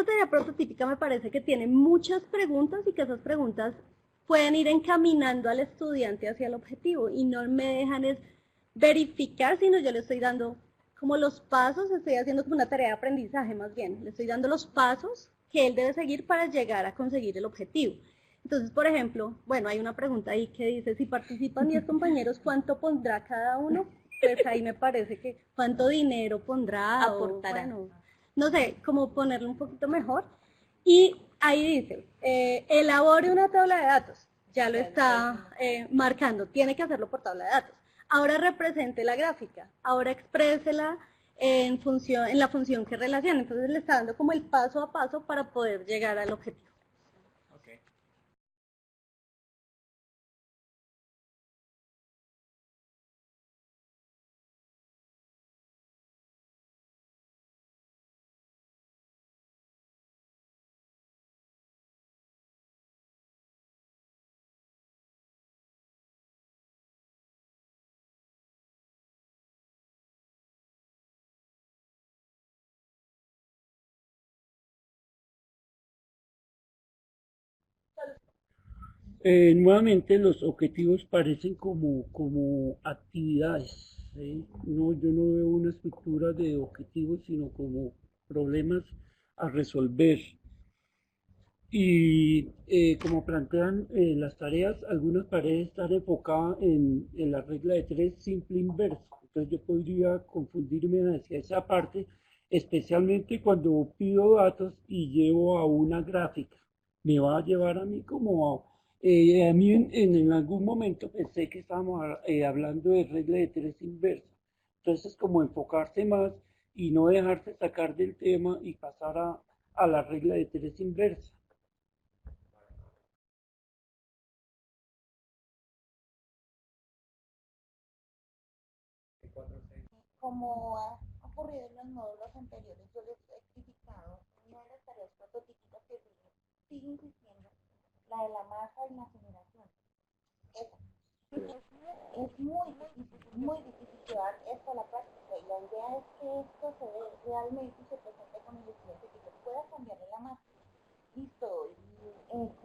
tarea prototípica me parece que tiene muchas preguntas y que esas preguntas pueden ir encaminando al estudiante hacia el objetivo y no me dejan es verificar, sino yo le estoy dando como los pasos, estoy haciendo como una tarea de aprendizaje más bien, le estoy dando los pasos que él debe seguir para llegar a conseguir el objetivo. Entonces, por ejemplo, bueno, hay una pregunta ahí que dice, si participan 10 compañeros, ¿cuánto pondrá cada uno? Pues ahí me parece que, ¿cuánto dinero pondrá? Aportará. Bueno, no sé, como ponerlo un poquito mejor. Y ahí dice, elabore una tabla de datos, ya lo está marcando, tiene que hacerlo por tabla de datos. Ahora represente la gráfica, ahora exprésela en la función que relaciona. Entonces le está dando como el paso a paso para poder llegar al objetivo. Nuevamente los objetivos parecen como actividades, ¿sí? No, yo no veo una estructura de objetivos, sino como problemas a resolver. Y como plantean las tareas, algunas paredes están enfocadas en la regla de 3 simple inverso. Entonces yo podría confundirme hacia esa parte, especialmente cuando pido datos y llevo a una gráfica. Me va a llevar a mí a mí en algún momento pensé que estábamos hablando de regla de 3 inversa. Entonces, como enfocarse más y no dejarse sacar del tema y pasar a la regla de 3 inversa. como ha ocurrido en los módulos anteriores, yo les he criticado una de las tareas prototípicas que sigue insistiendo, la de la masa y la generación. Es muy difícil llevar esto a la práctica, y la idea es que esto se dé realmente y se presente con el estudiante, que se pueda cambiarle la masa. Listo,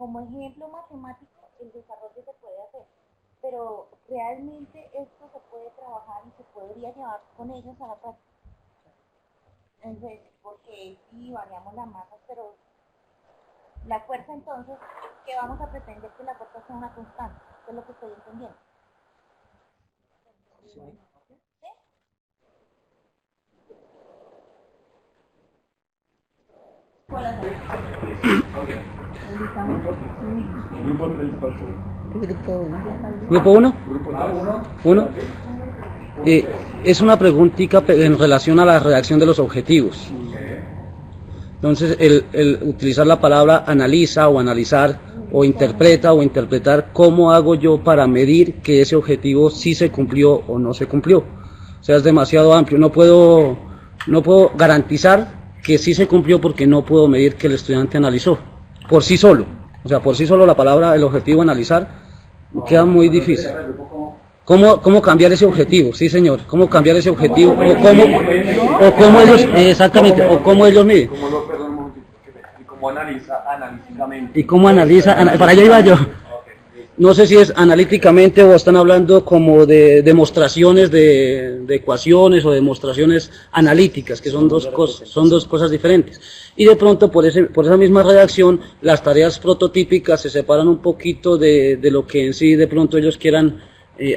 como ejemplo matemático, el desarrollo se puede hacer, pero realmente esto se puede trabajar y se podría llevar con ellos a la práctica. Entonces, porque sí variamos la masa, pero la fuerza, entonces, ¿qué vamos a pretender? Que la fuerza sea una constante. Eso es lo que estoy entendiendo. ¿Sí? Grupo 1. Uno. Es una preguntita en relación a la redacción de los objetivos. Entonces, el utilizar la palabra analiza o analizar o interpretar, ¿cómo hago yo para medir que ese objetivo sí se cumplió o no se cumplió? O sea, es demasiado amplio. No puedo garantizar que sí se cumplió porque no puedo medir que el estudiante analizó por sí solo. O sea, por sí solo la palabra, el objetivo analizar, queda muy difícil. ¿Cómo cambiar ese objetivo? Sí, señor. ¿Cómo cambiar ese objetivo? O cómo ellos, exactamente, o cómo ellos miden. ¿Y cómo analiza analíticamente? ¿Y cómo analiza? Para allá iba yo. No sé si es analíticamente o están hablando como de demostraciones de ecuaciones o demostraciones analíticas, que son dos cosas diferentes. Y de pronto por esa misma redacción las tareas prototípicas se separan un poquito de lo que en sí de pronto ellos quieran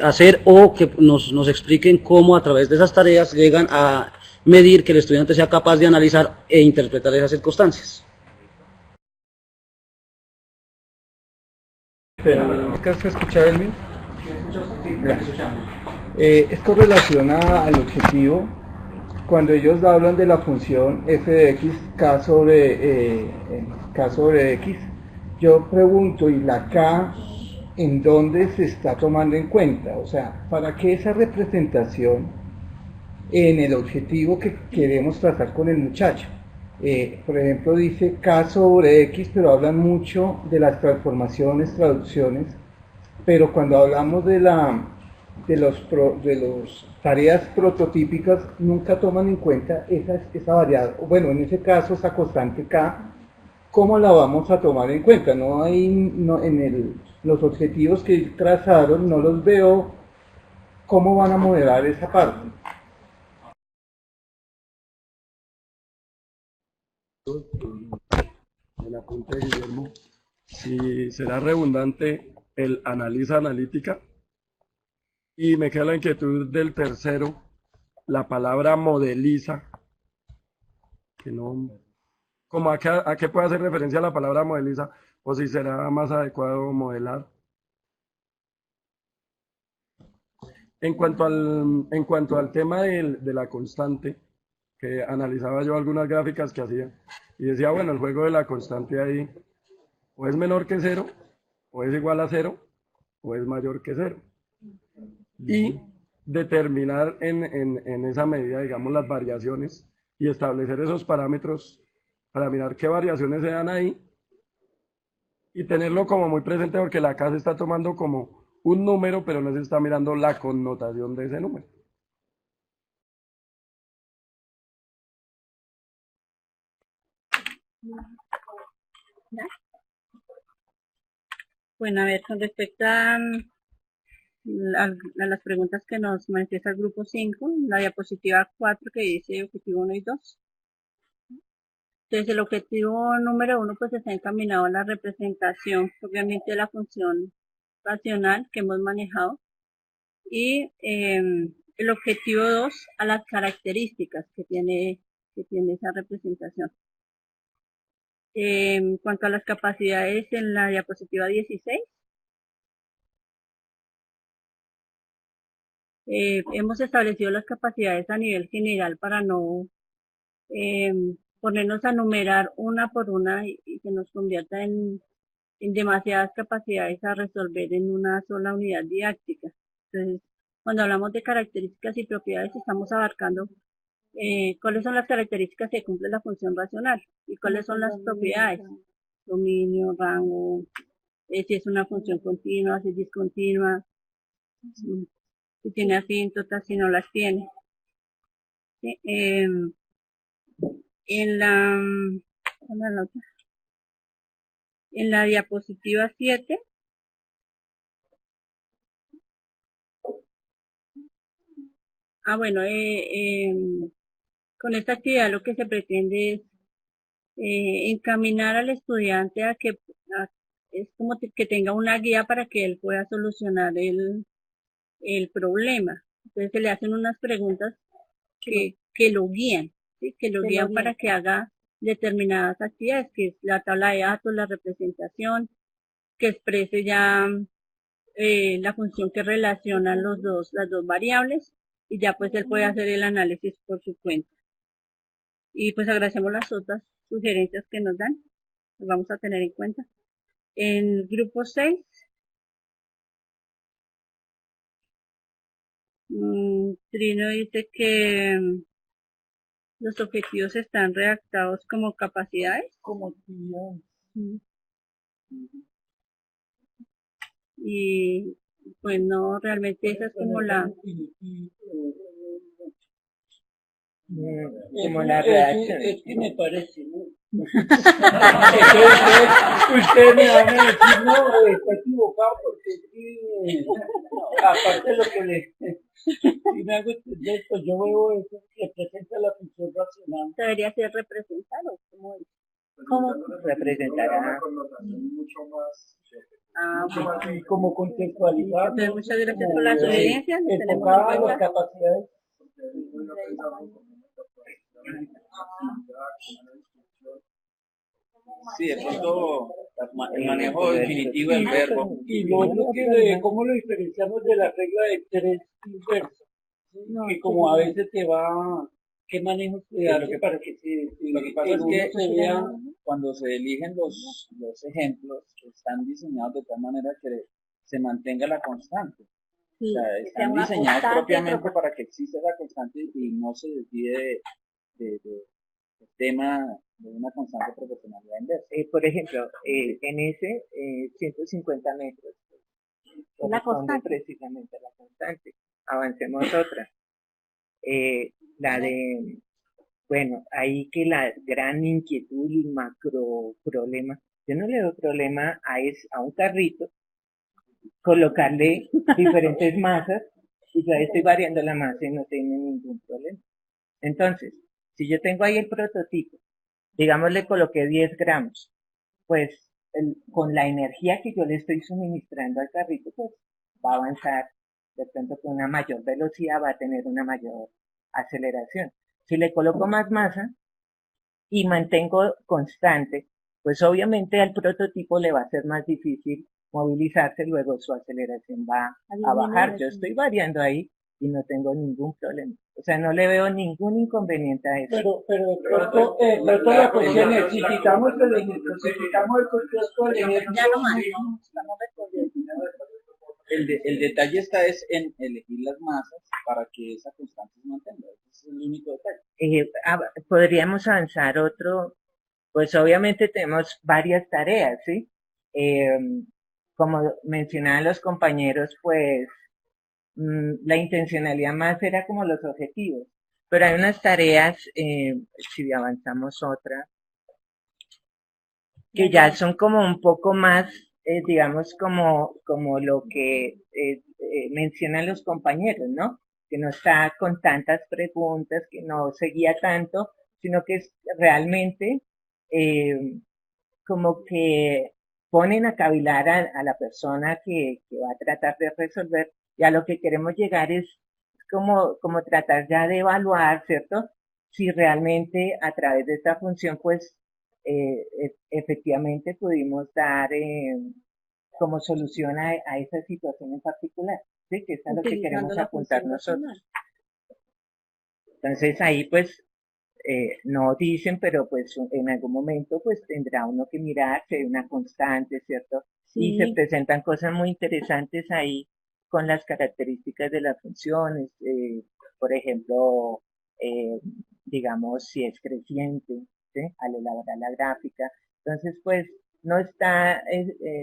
hacer, o que nos expliquen cómo a través de esas tareas llegan a medir que el estudiante sea capaz de analizar e interpretar esas circunstancias. ¿Alcanzas a escuchar, Elvin? Es con relación al objetivo. Cuando ellos hablan de la función f de x, k sobre x, yo pregunto, ¿y la k en dónde se está tomando en cuenta? O sea, ¿para qué esa representación en el objetivo que queremos trazar con el muchacho? Por ejemplo, dice k sobre x, pero hablan mucho de las transformaciones, traducciones, pero cuando hablamos de los tareas prototípicas nunca toman en cuenta esa variable, bueno, en ese caso esa constante k. ¿Cómo la vamos a tomar en cuenta? Los objetivos que trazaron no los veo. ¿Cómo van a modelar esa parte? El apunte de Guillermo, si será redundante el analiza analítica, y me queda la inquietud del tercero, la palabra modeliza, que no, como a qué puede hacer referencia la palabra modeliza, o si será más adecuado modelar. En cuanto al tema de la constante, que analizaba yo algunas gráficas que hacía, y decía, bueno, el juego de la constante ahí o es menor que 0, o es igual a 0, o es mayor que 0. Y determinar en esa medida, digamos, las variaciones y establecer esos parámetros para mirar qué variaciones se dan ahí y tenerlo como muy presente, porque la acá se está tomando como un número, pero no se está mirando la connotación de ese número. Bueno, a ver, con respecto a las preguntas que nos manifiesta el grupo 5, la diapositiva 4 que dice objetivo 1 y 2. Entonces, el objetivo número 1 pues está encaminado a la representación, obviamente, de la función racional que hemos manejado, y el objetivo 2 a las características que tiene esa representación. En cuanto a las capacidades, en la diapositiva 16, hemos establecido las capacidades a nivel general para no ponernos a numerar una por una y se nos convierta en demasiadas capacidades a resolver en una sola unidad didáctica. Entonces, cuando hablamos de características y propiedades estamos abarcando cuáles son las características que cumple la función racional y cuáles son las propiedades, dominio, rango, si es una función continua, si es discontinua, si tiene asíntotas, si no las tiene. ¿Sí? En la diapositiva 7 bueno, con esta actividad lo que se pretende es encaminar al estudiante a que es como que tenga una guía para que él pueda solucionar el problema. Entonces se le hacen unas preguntas que lo guían, ¿sí? Que lo guían para que haga determinadas actividades, que es la tabla de datos, la representación, que exprese ya la función que relaciona las dos variables, y ya pues él puede hacer el análisis por su cuenta. Y pues agradecemos las otras sugerencias que nos dan, las vamos a tener en cuenta. En grupo 6, Trino dice que los objetivos están redactados como capacidades. Como actividades. Y pues no, realmente esa es como la... Como la redacción. Es que me parece, ¿no? Ustedes me van a decir, no, está equivocado porque aparte de lo que si me hago entender, pues yo veo eso que representa la función racional. Debería ser representado, como ¿Cómo representará? Y como contextualizar. Muchas gracias por las sugerencias. Enfocada a las capacidades. Sí, de pronto el manejo definitivo del verbo. Y lo otro que cómo lo diferenciamos de la regla de tres inverso, que como a veces te va, ¿qué manejo se hace para que lo que pasa es que se vea cuando se eligen los ejemplos, están diseñados de tal manera que se mantenga la constante. Sí, o sea, están diseñados propiamente para que exista esa constante y no se desvíe del tema de una constante proporcionalidad inversa. Por ejemplo, en ese 150 metros, la constante. Precisamente la constante. Avancemos otra. La de, bueno, ahí que la gran inquietud y macro problema, yo no le doy problema a un carrito, colocarle diferentes masas y ya estoy variando la masa y no tiene ningún problema. Entonces, si yo tengo ahí el prototipo, digamos le coloqué 10 gramos, pues con la energía que yo le estoy suministrando al carrito, pues va a avanzar de pronto con una mayor velocidad, va a tener una mayor aceleración. Si le coloco más masa y mantengo constante, pues obviamente al prototipo le va a ser más difícil movilizarse, luego su aceleración va a bajar. Yo estoy variando ahí y no tengo ningún problema. O sea, no le veo ningún inconveniente a eso. Pero de pronto la cuestión es, si quitamos el ejemplo, si quitamos el contexto del ejemplo, el detalle está es en elegir las masas para que esa constante se mantenga. Ese es el único detalle. Podríamos avanzar otro, pues obviamente tenemos varias tareas, ¿sí? Como mencionaban los compañeros, pues la intencionalidad más era como los objetivos, pero hay unas tareas, si avanzamos otra, que ya son como un poco más, digamos, como lo que mencionan los compañeros, ¿no? Que no está con tantas preguntas, que no seguía tanto, sino que es realmente como que ponen a cavilar a la persona que va a tratar de resolver. Ya lo que queremos llegar es como tratar ya de evaluar, ¿cierto? Si realmente a través de esta función, pues, efectivamente pudimos dar como solución a esa situación en particular, ¿sí? Que es a lo que queremos apuntar nosotros. Entonces ahí, pues, no dicen, pero pues en algún momento pues tendrá uno que mirar que hay una constante, ¿cierto? Sí. Y se presentan cosas muy interesantes ahí, con las características de las funciones, por ejemplo, digamos, si es creciente, ¿sí? Al elaborar la gráfica. Entonces, pues, no está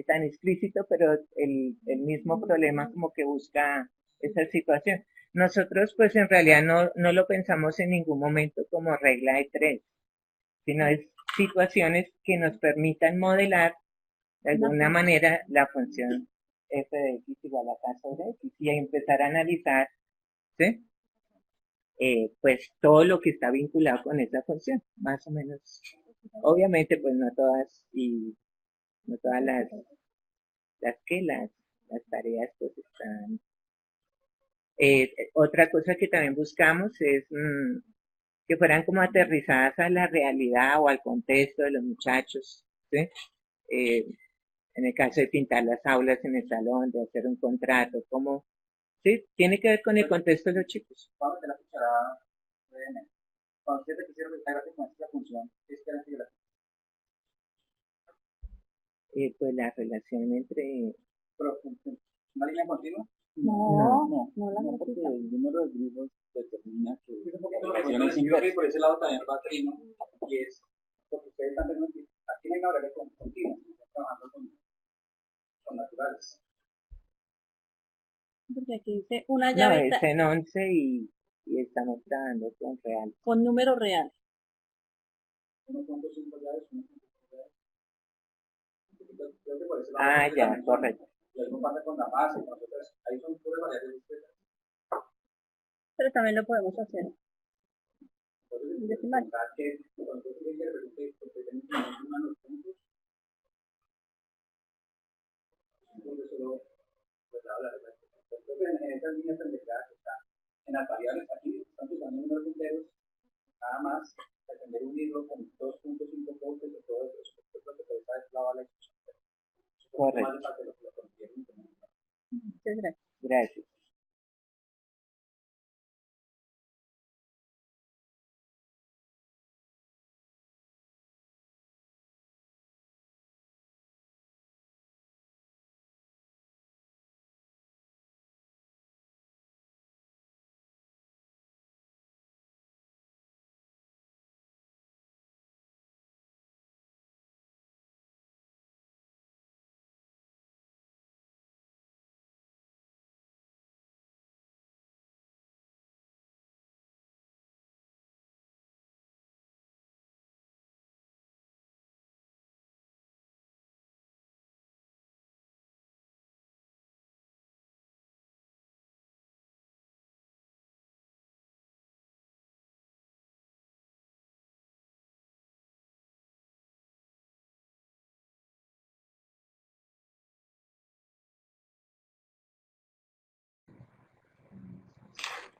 tan explícito, pero el mismo problema como que busca esa situación. Nosotros, pues, en realidad no lo pensamos en ningún momento como regla de 3, sino es situaciones que nos permitan modelar de alguna manera la función f de x igual a k sobre x y empezar a analizar, ¿sí? Pues todo lo que está vinculado con esa función, más o menos. Obviamente, pues no todas las tareas pues están. Otra cosa que también buscamos es que fueran como aterrizadas a la realidad o al contexto de los muchachos, ¿sí? En el caso de pintar las aulas en el salón, de hacer un contrato, como, sí, tiene que ver con el contexto de los chicos. Vamos a meter la cucharada brevemente. Cuando ustedes quisieron esta gráfica con esta función, ¿qué esperan que gráfica? Pues la relación entre... ¿Una línea continua? No, porque el número de grupos determina que la relación es inversa. Por ese lado también va trino, y es porque ustedes están viendo que aquí no hay una variable continua, están trabajando con naturales. Porque aquí dice una No, llave es en 11 y estamos trabajando con real. con números reales. 1.5 llaves, 1.5 llaves. Creo que por ese lado Ah, ya, correcto. Y algo pasa con la base, con nosotros, ahí son puras variables discretas. Pero también lo podemos hacer. Entonces, decimal. Que cuando usted tiene que repetir, porque tenemos que sumar los puntos, entonces solo pues la regla. Entonces, en estas líneas pendejadas que están en las variables aquí, están usando números enteros, nada más, pretender unirlo con 2.5 volts o todo eso, es lo que se está desclavado la expresión. Correcto. Muchas gracias. Gracias.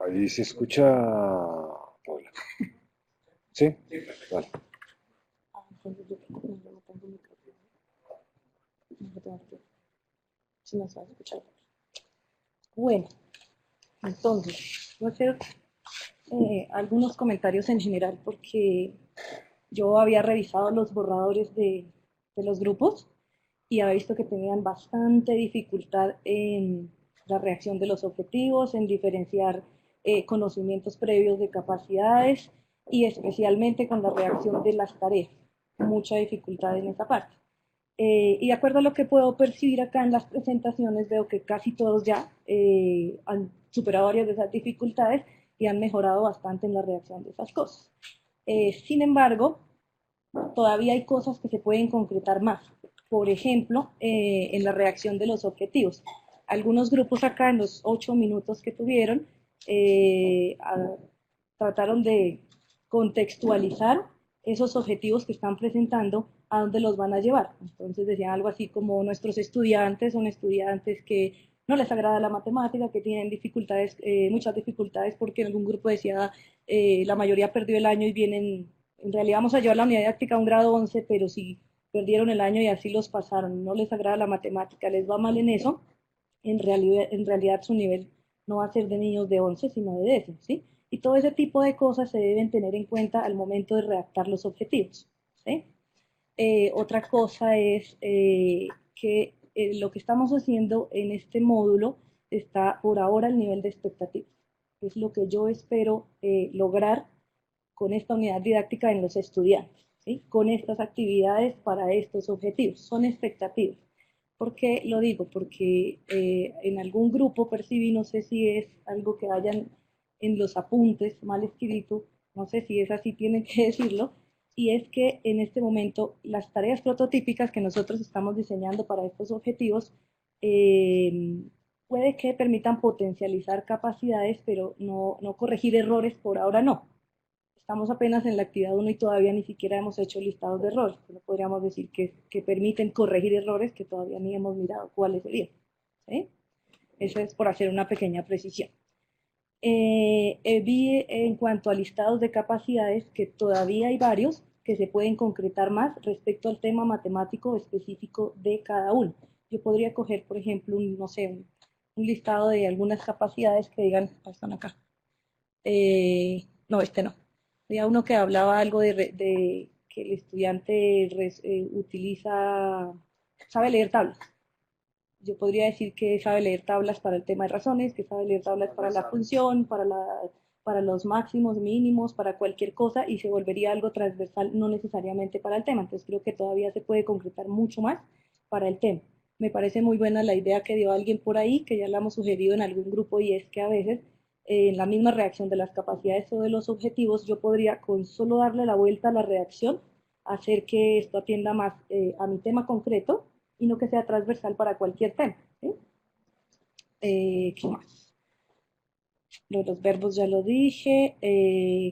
Ahí se escucha, Paula. ¿Sí? Vale. Entonces yo creo que no tengo micrófono. No tengo que... Si no se va a escuchar. Bueno, entonces, voy a hacer algunos comentarios en general porque yo había revisado los borradores de los grupos y había visto que tenían bastante dificultad en la reacción de los objetivos, en diferenciar conocimientos previos de capacidades y especialmente con la reacción de las tareas. Mucha dificultad en esa parte. Y de acuerdo a lo que puedo percibir acá en las presentaciones, veo que casi todos ya han superado varias de esas dificultades y han mejorado bastante en la reacción de esas cosas. Sin embargo, todavía hay cosas que se pueden concretar más. Por ejemplo, en la reacción de los objetivos. Algunos grupos acá en los 8 minutos que tuvieron trataron de contextualizar esos objetivos que están presentando, a dónde los van a llevar. Entonces decían algo así como nuestros estudiantes son estudiantes que no les agrada la matemática, que tienen dificultades, muchas dificultades, porque en algún grupo decía la mayoría perdió el año y vienen, en realidad vamos a llevar la unidad didáctica a un grado 11, pero si perdieron el año y así los pasaron, no les agrada la matemática, les va mal en eso, en realidad su nivel no va a ser de niños de 11, sino de décimo, ¿sí? Y todo ese tipo de cosas se deben tener en cuenta al momento de redactar los objetivos, ¿sí? Otra cosa es que lo que estamos haciendo en este módulo está por ahora el nivel de expectativas. Es lo que yo espero lograr con esta unidad didáctica en los estudiantes, ¿sí? Con estas actividades para estos objetivos. Son expectativas. ¿Por qué lo digo? Porque en algún grupo percibí, no sé si es algo que hayan en los apuntes mal escrito, no sé si es así, tienen que decirlo, y es que en este momento las tareas prototípicas que nosotros estamos diseñando para estos objetivos puede que permitan potencializar capacidades, pero no corregir errores por ahora no. Estamos apenas en la actividad 1 y todavía ni siquiera hemos hecho listados de errores. No podríamos decir que permiten corregir errores que todavía ni hemos mirado cuáles serían. ¿Sí? Eso es por hacer una pequeña precisión. Vi en cuanto a listados de capacidades que todavía hay varios que se pueden concretar más respecto al tema matemático específico de cada uno. Yo podría coger, por ejemplo, no sé, un listado de algunas capacidades que digan, están acá. No, este no. Había uno que hablaba algo de que el estudiante sabe leer tablas. Yo podría decir que sabe leer tablas para el tema de razones, que sabe leer tablas para la función, para los máximos, mínimos, para cualquier cosa, y se volvería algo transversal, no necesariamente para el tema. Entonces creo que todavía se puede concretar mucho más para el tema. Me parece muy buena la idea que dio alguien por ahí, que ya la hemos sugerido en algún grupo, y es que a veces en la misma reacción de las capacidades o de los objetivos, yo podría con solo darle la vuelta a la reacción, hacer que esto atienda más a mi tema concreto y no que sea transversal para cualquier tema. ¿Sí? ¿Qué más? Los verbos ya lo dije,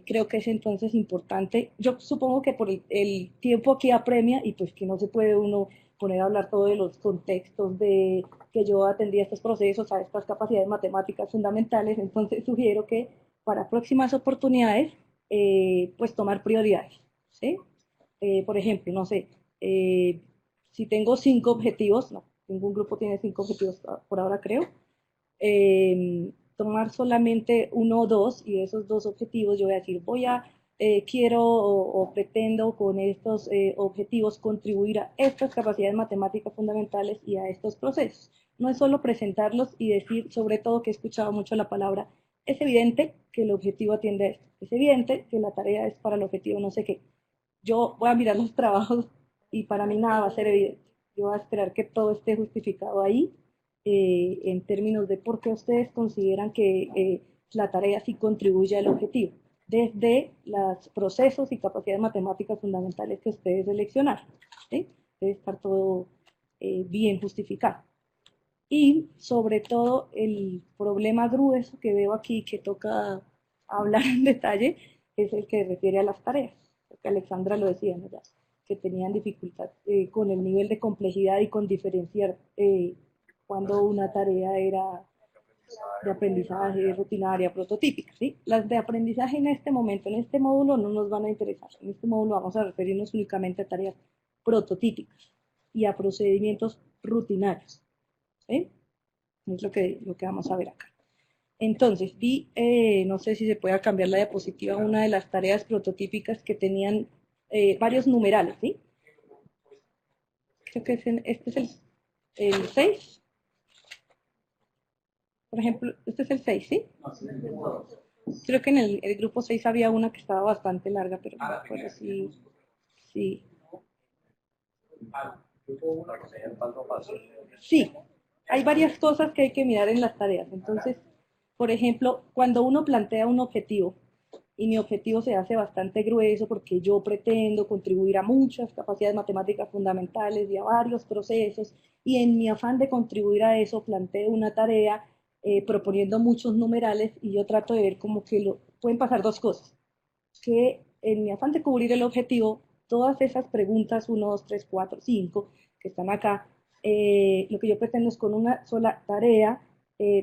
creo que es entonces importante, yo supongo que por el tiempo aquí apremia y pues que no se puede uno poner a hablar todo de los contextos de que yo atendí a estos procesos, a estas capacidades matemáticas fundamentales, entonces sugiero que para próximas oportunidades, pues tomar prioridades, ¿sí? Por ejemplo, no sé, si tengo 5 objetivos, no, ningún grupo tiene 5 objetivos por ahora creo, tomar solamente 1 o 2 y de esos 2 objetivos yo voy a decir, quiero o pretendo con estos objetivos contribuir a estas capacidades matemáticas fundamentales y a estos procesos. No es solo presentarlos y decir, sobre todo que he escuchado mucho la palabra, es evidente que el objetivo atiende a esto, es evidente que la tarea es para el objetivo no sé qué. Yo voy a mirar los trabajos y para mí nada va a ser evidente. Yo voy a esperar que todo esté justificado ahí en términos de por qué ustedes consideran que la tarea sí contribuye al objetivo, desde los procesos y capacidades matemáticas fundamentales que ustedes seleccionaron. ¿Sí? Debe estar todo bien justificado. Y sobre todo el problema grueso que veo aquí, que toca hablar en detalle, es el que refiere a las tareas. Porque Alexandra lo decía, ¿no? Ya, que tenían dificultad con el nivel de complejidad y con diferenciar cuando una tarea era de aprendizaje rutinaria, prototípica. ¿Sí? Las de aprendizaje en este momento, en este módulo, no nos van a interesar. En este módulo vamos a referirnos únicamente a tareas prototípicas y a procedimientos rutinarios. ¿Sí? Es lo que vamos a ver acá. Entonces, no sé si se puede cambiar la diapositiva, una de las tareas prototípicas que tenían varios numerales, ¿sí? Creo que este es el 6. Por ejemplo, este es el 6, ¿sí? Creo que en el grupo 6 había una que estaba bastante larga, pero no me acuerdo si... Sí. Sí, hay varias cosas que hay que mirar en las tareas. Entonces, por ejemplo, cuando uno plantea un objetivo, y mi objetivo se hace bastante grueso porque yo pretendo contribuir a muchas capacidades matemáticas fundamentales y a varios procesos, y en mi afán de contribuir a eso planteo una tarea proponiendo muchos numerales, y yo trato de ver como que pueden pasar 2 cosas. Que en mi afán de cubrir el objetivo, todas esas preguntas 1, 2, 3, 4, 5 que están acá, lo que yo pretendo es con una sola tarea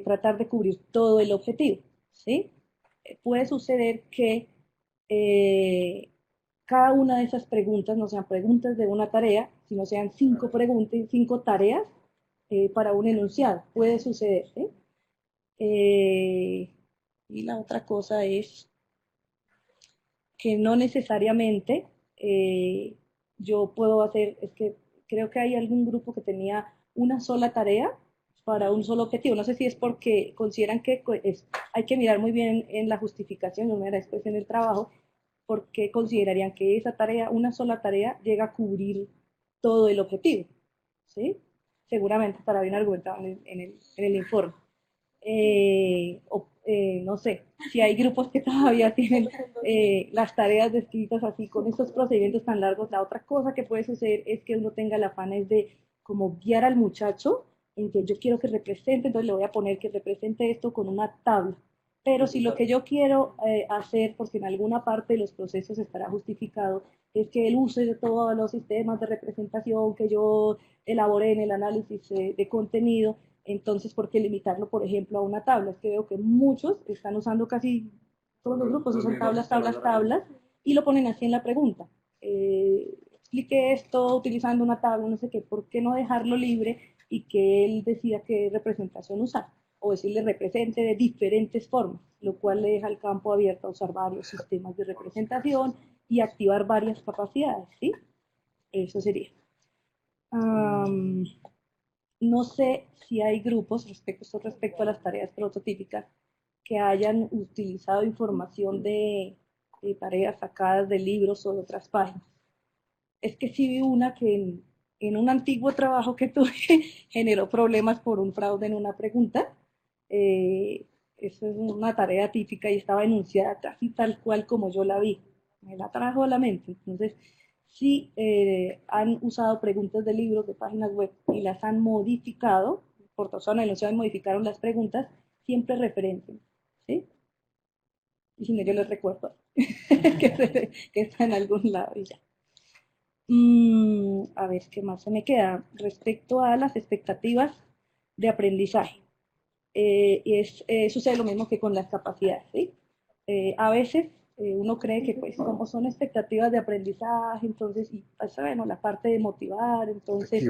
tratar de cubrir todo el objetivo, ¿sí? Puede suceder que cada una de esas preguntas no sean preguntas de una tarea, sino sean 5 preguntas, 5 tareas para un enunciado. Puede suceder, ¿sí? Y la otra cosa es que no necesariamente yo puedo hacer, es que creo que hay algún grupo que tenía una sola tarea para un solo objetivo. No sé si es porque consideran que hay que mirar muy bien en la justificación, no mirar después en el trabajo, porque considerarían que esa tarea, una sola tarea, llega a cubrir todo el objetivo, ¿sí? Seguramente estará bien argumentado en el informe. No sé, si hay grupos que todavía tienen las tareas descritas así con estos procedimientos tan largos, la otra cosa que puede suceder es que uno tenga el afán es de como guiar al muchacho en que yo quiero que represente, entonces le voy a poner que represente esto con una tabla. Pero si lo que yo quiero hacer, porque en alguna parte de los procesos estará justificado, es que el uso de todos los sistemas de representación que yo elaboré en el análisis de contenido, entonces, ¿por qué limitarlo, por ejemplo, a una tabla? Es que veo que muchos están usando, casi todos los grupos usan tablas, y lo ponen así en la pregunta. Explique esto utilizando una tabla, no sé qué, ¿por qué no dejarlo libre y que él decida qué representación usar? O decirle represente de diferentes formas, lo cual le deja el campo abierto a usar varios sistemas de representación y activar varias capacidades, ¿sí? Eso sería. No sé si hay grupos respecto a las tareas prototípicas que hayan utilizado información de tareas sacadas de libros o de otras páginas. Es que sí vi una que en un antiguo trabajo que tuve generó problemas por un fraude en una pregunta. Eso es una tarea típica y estaba enunciada casi tal cual como yo la vi. Me la trajo a la mente. Entonces, si han usado preguntas de libros, de páginas web y las han modificado, por razón enunciado y modificaron las preguntas, siempre referencien, ¿sí? Y si no, yo les recuerdo que está en algún lado y ya. A ver, ¿qué más se me queda? Respecto a las expectativas de aprendizaje. Sucede lo mismo que con las capacidades, ¿sí? A veces uno cree que pues como son expectativas de aprendizaje, entonces, y pues, bueno, la parte de motivar, entonces,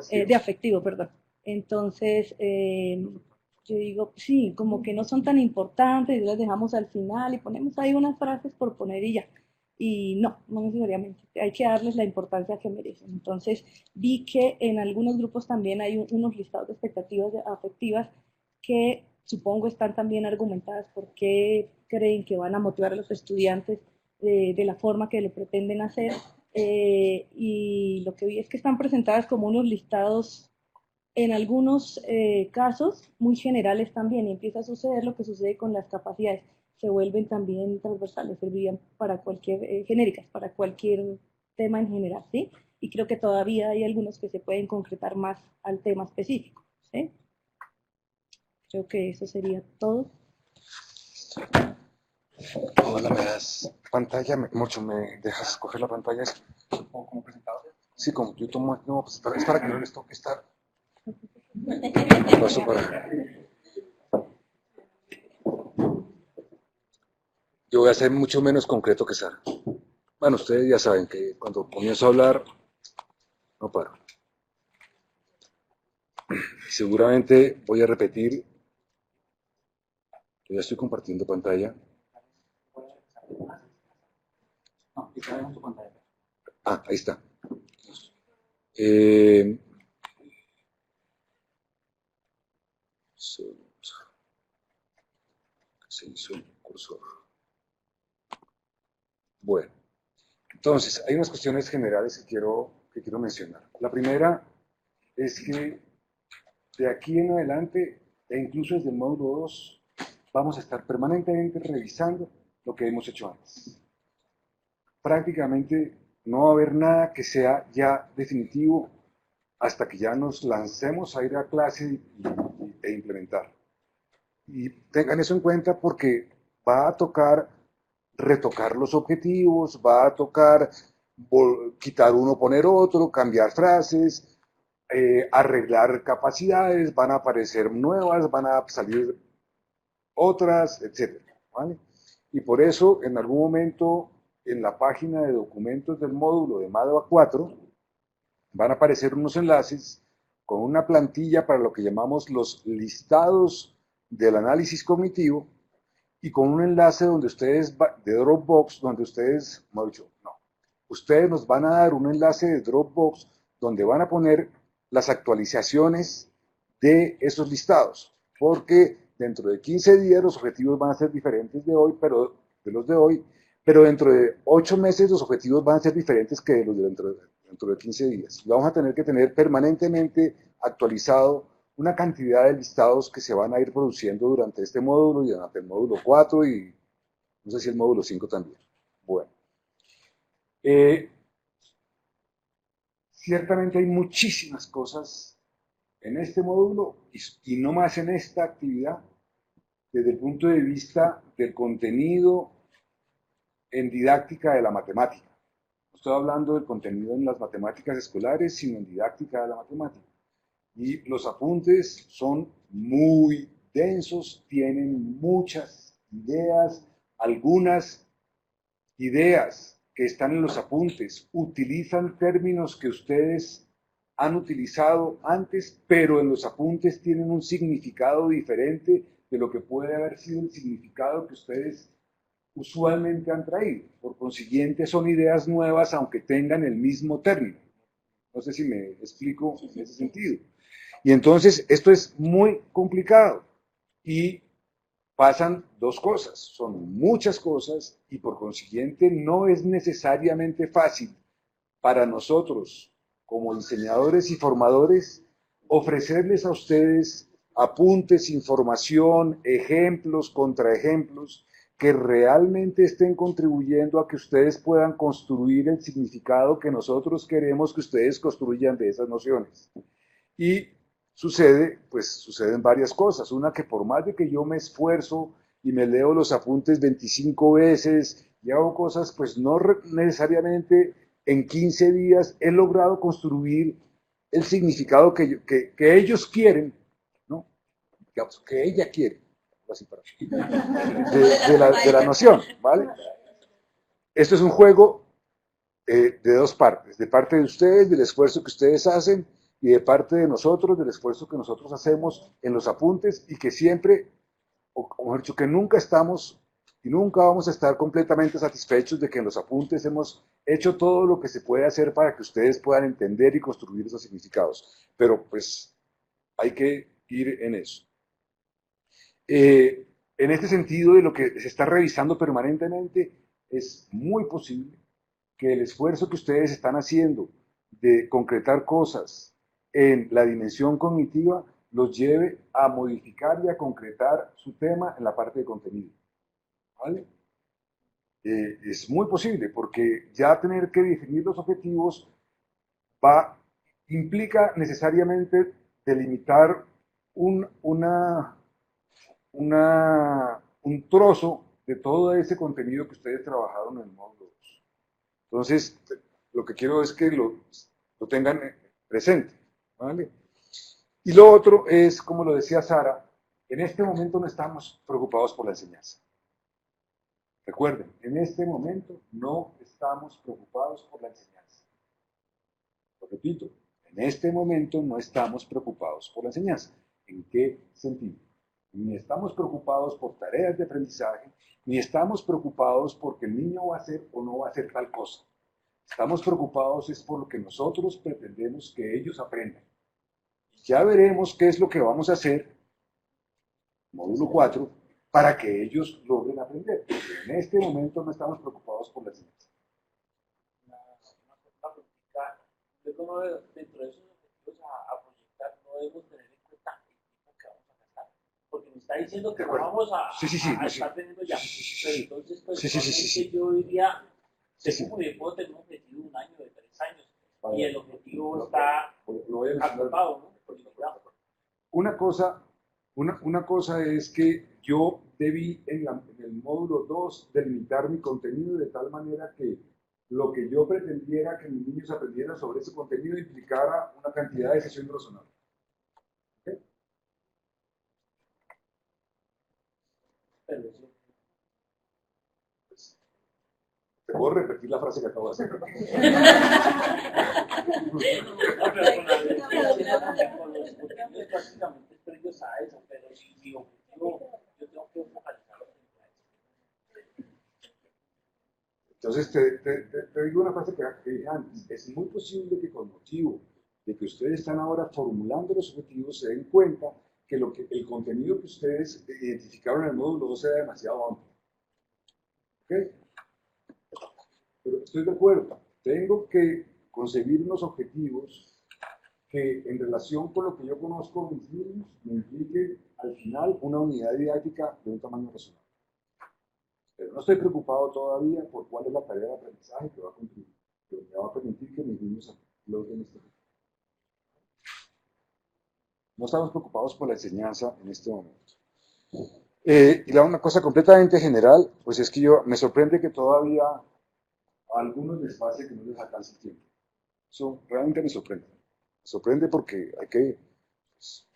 de afectivo, perdón. Entonces, yo digo, sí, como que no son tan importantes, y las dejamos al final y ponemos ahí unas frases por poner y ya. Y no necesariamente, hay que darles la importancia que merecen. Entonces, vi que en algunos grupos también hay unos listados de expectativas afectivas que supongo están también argumentadas por qué creen que van a motivar a los estudiantes de la forma que lo pretenden hacer. Y lo que vi es que están presentadas como unos listados, en algunos casos, muy generales también. Y empieza a suceder lo que sucede con las capacidades. Se vuelven también transversales, servirían para cualquier, genéricas, para cualquier tema en general, ¿sí? Y creo que todavía hay algunos que se pueden concretar más al tema específico, ¿sí? Creo que eso sería todo. Hola, me das pantalla, mucho me dejas coger la pantalla. ¿Como presentador? Sí, como yo tomo, no, pues es para que no les toque estar. Paso para. Yo voy a ser mucho menos concreto que Sara. Bueno, ustedes ya saben que cuando comienzo a hablar, no paro. Seguramente voy a repetir. Yo ya estoy compartiendo pantalla. Ah, ahí está. Se hizo el cursor. Bueno, entonces, hay unas cuestiones generales que quiero mencionar. La primera es que de aquí en adelante, e incluso desde el módulo 2, vamos a estar permanentemente revisando lo que hemos hecho antes. Prácticamente no va a haber nada que sea ya definitivo hasta que ya nos lancemos a ir a clase e implementar. Y tengan eso en cuenta porque va a tocar retocar los objetivos, va a tocar quitar uno, poner otro, cambiar frases, arreglar capacidades, van a aparecer nuevas, van a salir otras, etc. ¿Vale? Y por eso, en algún momento, en la página de documentos del módulo de MADOA 4, van a aparecer unos enlaces con una plantilla para lo que llamamos los listados del análisis cognitivo y con un enlace donde ustedes, de Dropbox, donde ustedes, ustedes nos van a dar un enlace de Dropbox donde van a poner las actualizaciones de esos listados, porque dentro de 15 días los objetivos van a ser diferentes de hoy, de los de hoy, pero dentro de 8 meses los objetivos van a ser diferentes que los de dentro de 15 días. Y vamos a tener que tener permanentemente actualizado una cantidad de listados que se van a ir produciendo durante este módulo y durante el módulo 4 y no sé si el módulo 5 también. Bueno. Ciertamente hay muchísimas cosas en este módulo y no más en esta actividad desde el punto de vista del contenido en didáctica de la matemática. No estoy hablando del contenido en las matemáticas escolares, sino en didáctica de la matemática. Y los apuntes son muy densos, tienen muchas ideas, algunas ideas que están en los apuntes utilizan términos que ustedes han utilizado antes, pero en los apuntes tienen un significado diferente de lo que puede haber sido el significado que ustedes usualmente han traído. Por consiguiente, son ideas nuevas aunque tengan el mismo término. No sé si me explico en ese sentido. Y entonces, esto es muy complicado y pasan dos cosas, son muchas cosas y por consiguiente no es necesariamente fácil para nosotros como diseñadores y formadores ofrecerles a ustedes apuntes, información, ejemplos, contraejemplos que realmente estén contribuyendo a que ustedes puedan construir el significado que nosotros queremos que ustedes construyan de esas nociones. Y suceden varias cosas. Una, que por más de que yo me esfuerzo y me leo los apuntes 25 veces y hago cosas, pues no necesariamente en 15 días he logrado construir el significado que ellos quieren, ¿no? Digamos, que ella quiere, así para de la noción, ¿vale? Esto es un juego de dos partes, de parte de ustedes, del esfuerzo que ustedes hacen, y de parte de nosotros, del esfuerzo que nosotros hacemos en los apuntes, y que siempre, o mejor dicho, que nunca estamos y nunca vamos a estar completamente satisfechos de que en los apuntes hemos hecho todo lo que se puede hacer para que ustedes puedan entender y construir esos significados. Pero pues hay que ir en eso. En este sentido, de lo que se está revisando permanentemente, es muy posible que el esfuerzo que ustedes están haciendo de concretar cosas en la dimensión cognitiva los lleve a modificar y a concretar su tema en la parte de contenido. ¿Vale? Es muy posible, porque ya tener que definir los objetivos implica necesariamente delimitar un trozo de todo ese contenido que ustedes trabajaron en el módulo 2. Entonces, lo que quiero es que lo tengan presente, ¿vale? Y lo otro es, como lo decía Sara, en este momento no estamos preocupados por la enseñanza. Recuerden, en este momento no estamos preocupados por la enseñanza. Lo repito, en este momento no estamos preocupados por la enseñanza. ¿En qué sentido? Ni estamos preocupados por tareas de aprendizaje, ni estamos preocupados porque el niño va a hacer o no va a hacer tal cosa. Estamos preocupados es por lo que nosotros pretendemos que ellos aprendan. Ya veremos qué es lo que vamos a hacer, módulo 4, para que ellos logren aprender. Pero en este momento no estamos preocupados por la enseñanza. Una política, luego no, dentro de esos objetivos a proyectar, no debemos tener en cuenta el tiempo que vamos a gastar. Porque me está diciendo que no vamos a estar teniendo ya. Pero entonces, pues, yo diría, según yo puedo tener un objetivo de 1 año, de 3 años, y el objetivo está acotado, ¿no? Una cosa es que yo debí en el módulo 2 delimitar mi contenido de tal manera que lo que yo pretendiera que mis niños aprendieran sobre ese contenido implicara una cantidad de sesiones razonables. ¿Okay? Te puedo repetir la frase que acabo de hacer. Con los contenidos prácticamente previos a eso, pero si mi objetivo, yo tengo que focalizarlo en eso. Entonces te digo una frase que dije antes. Es muy posible que con motivo de que ustedes están ahora formulando los objetivos, se den cuenta que, el contenido que ustedes identificaron en el módulo 2 era demasiado amplio. ¿Ok? Pero estoy de acuerdo, tengo que concebir unos objetivos que en relación con lo que yo conozco de mis niños me implique al final una unidad didáctica de un tamaño razonable. Pero no estoy preocupado todavía por cuál es la tarea de aprendizaje que va a contribuir, que me va a permitir que mis niños logren este objetivo. No estamos preocupados por la enseñanza en este momento. Y una cosa completamente general, pues es que me sorprende que todavía a algunos les pase que no les alcance el tiempo. Eso realmente me sorprende. Me sorprende porque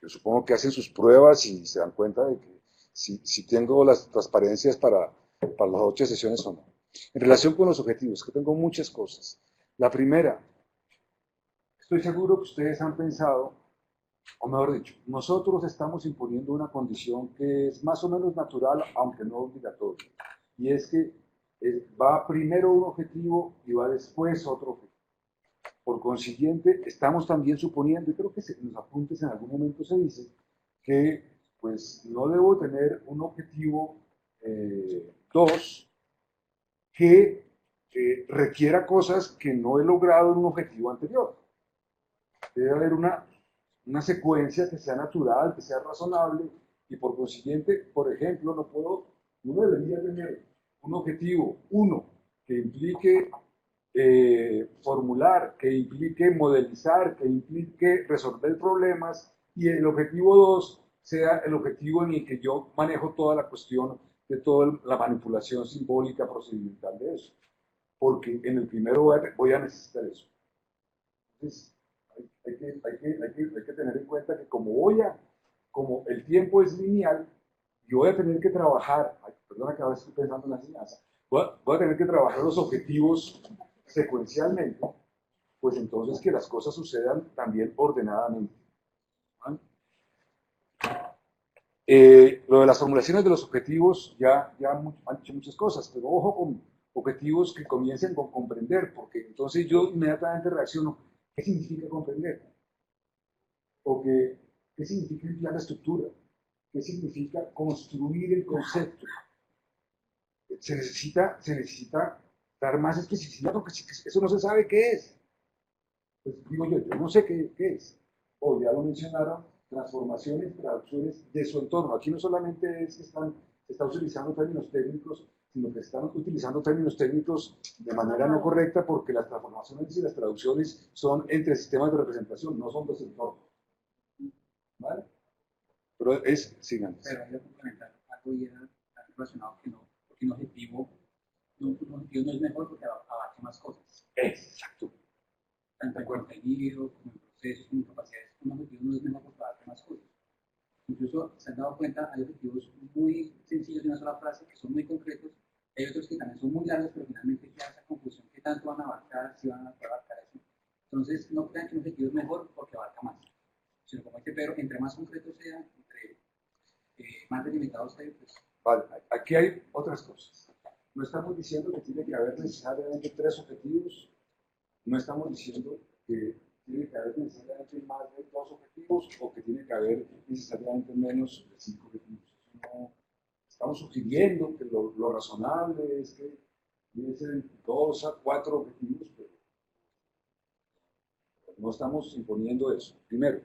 yo supongo que hacen sus pruebas y se dan cuenta de que si tengo las transparencias para las 8 sesiones o no. En relación con los objetivos, que tengo muchas cosas. La primera, estoy seguro que ustedes han pensado, o mejor dicho, nosotros estamos imponiendo una condición que es más o menos natural, aunque no obligatoria. Y es que va primero un objetivo y va después otro objetivo. Por consiguiente, estamos también suponiendo, y creo que en los apuntes en algún momento se dice, que pues no debo tener un objetivo 2 que requiera cosas que no he logrado en un objetivo anterior. Debe haber una secuencia que sea natural, que sea razonable, y por consiguiente, por ejemplo, no debería tener un objetivo 1 que implique formular, que implique modelizar, que implique resolver problemas, y el objetivo 2 sea el objetivo en el que yo manejo toda la cuestión de toda la manipulación simbólica procedimental de eso, porque en el primero voy a necesitar eso. Entonces, hay que tener en cuenta que como el tiempo es lineal, yo voy a tener que trabajar, perdona que ahora estoy pensando en la enseñanza, voy a tener que trabajar los objetivos secuencialmente, pues entonces que las cosas sucedan también ordenadamente. ¿Vale? Lo de las formulaciones de los objetivos, ya han dicho muchas cosas, pero ojo con objetivos que comiencen con comprender, porque entonces yo inmediatamente reacciono, ¿qué significa comprender? O ¿qué significa emplear la estructura? ¿Qué significa construir el concepto? Se necesita dar más especificidad, porque eso no se sabe qué es. Pues digo yo no sé qué es. O ya lo mencionaron, transformaciones, traducciones de su entorno. Aquí no solamente es que se están utilizando términos técnicos, sino que están utilizando términos técnicos de manera no correcta, porque las transformaciones y las traducciones son entre sistemas de representación, no son de su entorno. ¿Vale? Pero sigan. Pero voy a complementar algo ya relacionado que no, porque un objetivo no es mejor porque abarca más cosas. Exacto. Tanto en contenido, como en procesos, como en capacidades, un objetivo no es mejor porque abarca más cosas. Incluso se han dado cuenta, hay objetivos muy sencillos de una sola frase que son muy concretos, hay otros que también son muy largos, pero finalmente queda esa conclusión que tanto van a abarcar, si van a abarcar eso. Entonces, no crean que un objetivo es mejor porque abarca más, sino como dice Pedro, entre más concretos sean, entre más delimitados sea, pues... Vale, aquí hay otras cosas. No estamos diciendo que tiene que haber necesariamente 3 objetivos, no estamos diciendo que tiene que haber necesariamente más de 2 objetivos o que tiene que haber necesariamente menos de 5 objetivos. No, estamos sugiriendo que lo razonable es que debe ser 2 a 4 objetivos, pero no estamos imponiendo eso. Primero,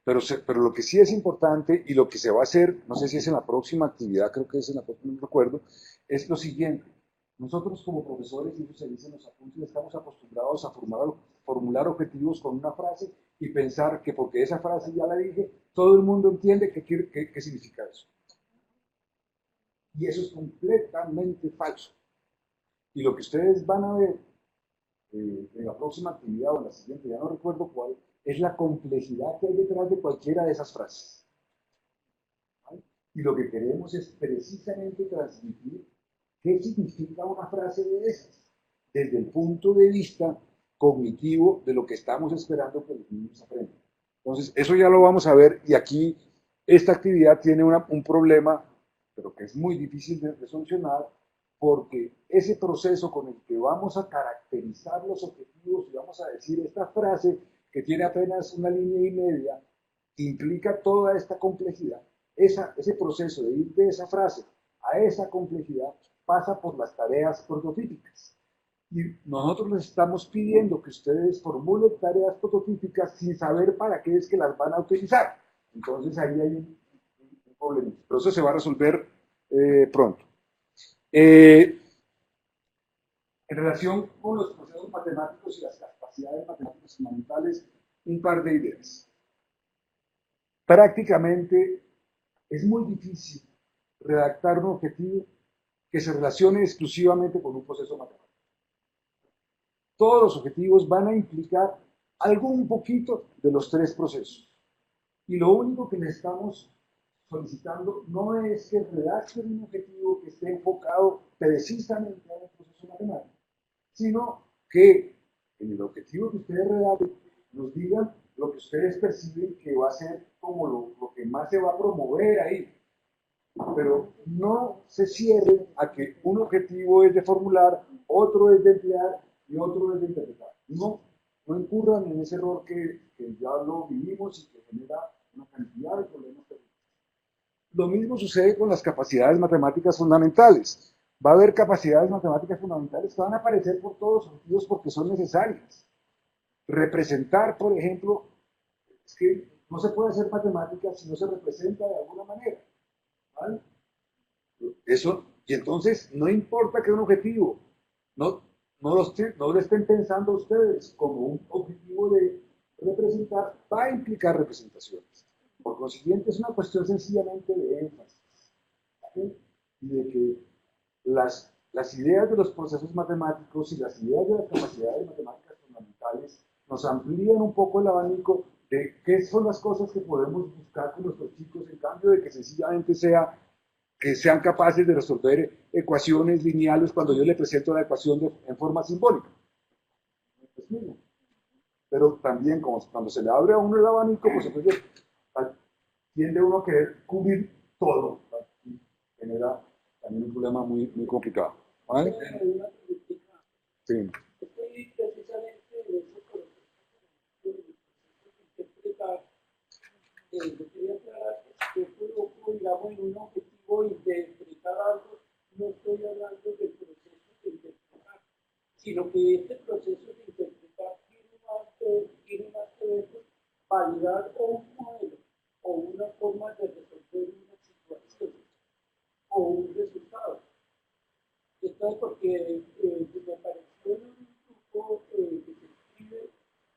pero lo que sí es importante y lo que se va a hacer, no sé si es en la próxima actividad, creo que es en la próxima, no recuerdo, es lo siguiente. Nosotros como profesores, y eso se dice en los apuntes, estamos acostumbrados a formular objetivos con una frase y pensar que porque esa frase ya la dije, todo el mundo entiende qué significa eso. Y eso es completamente falso. Y lo que ustedes van a ver en la próxima actividad o en la siguiente, ya no recuerdo cuál, es la complejidad que hay detrás de cualquiera de esas frases. ¿Vale? Y lo que queremos es precisamente transmitir qué significa una frase de esas, desde el punto de vista cognitivo de lo que estamos esperando que los niños aprendan. Entonces, eso ya lo vamos a ver, y aquí esta actividad tiene un problema, pero que es muy difícil de solucionar, porque ese proceso con el que vamos a caracterizar los objetivos y vamos a decir esta frase que tiene apenas una línea y media, implica toda esta complejidad. Ese proceso de ir de esa frase a esa complejidad pasa por las tareas prototípicas. Y nosotros les estamos pidiendo que ustedes formulen tareas prototípicas sin saber para qué es que las van a utilizar. Entonces ahí hay un problema. Pero eso se va a resolver pronto. En relación con los procesos matemáticos y las capacidades matemáticas fundamentales, un par de ideas. Prácticamente es muy difícil redactar un objetivo que se relacione exclusivamente con un proceso matemático. Todos los objetivos van a implicar algún poquito de los tres procesos. Y lo único que les estamos solicitando no es que redacten un objetivo que esté enfocado precisamente en el proceso matemático, sino que en el objetivo que ustedes redacten nos digan lo que ustedes perciben que va a ser como lo que más se va a promover ahí. Pero no se cierren a que un objetivo es de formular, otro es de emplear y otro es de interpretar. No incurran en ese error que ya lo vivimos y que genera una cantidad de problemas. Lo mismo sucede con las capacidades matemáticas fundamentales. Va a haber capacidades matemáticas fundamentales que van a aparecer por todos los objetivos porque son necesarias. Representar, por ejemplo, es que no se puede hacer matemática si no se representa de alguna manera. ¿Vale? Eso, y entonces no importa que un objetivo, no lo estén pensando ustedes como un objetivo de representar, va a implicar representaciones. Por consiguiente, es una cuestión sencillamente de énfasis. ¿Sí? Y de que las ideas de los procesos matemáticos y las ideas de las capacidades matemáticas fundamentales nos amplían un poco el abanico de qué son las cosas que podemos buscar con nuestros chicos, en cambio de que sencillamente que sean capaces de resolver ecuaciones lineales cuando yo le presento la ecuación en forma simbólica. Pero también, como cuando se le abre a uno el abanico, pues entonces tiende uno a querer cubrir todo. Y genera también un problema muy, muy complicado. ¿Vale? Sí. Yo quería aclarar que yo coloco, digamos, en un objetivo interpretar algo, no estoy hablando del proceso de interpretar, sino que este proceso de interpretar tiene más que ver con validar un modelo o una forma de resolver una situación o un resultado. Esto es porque me pareció en un grupo que se escribe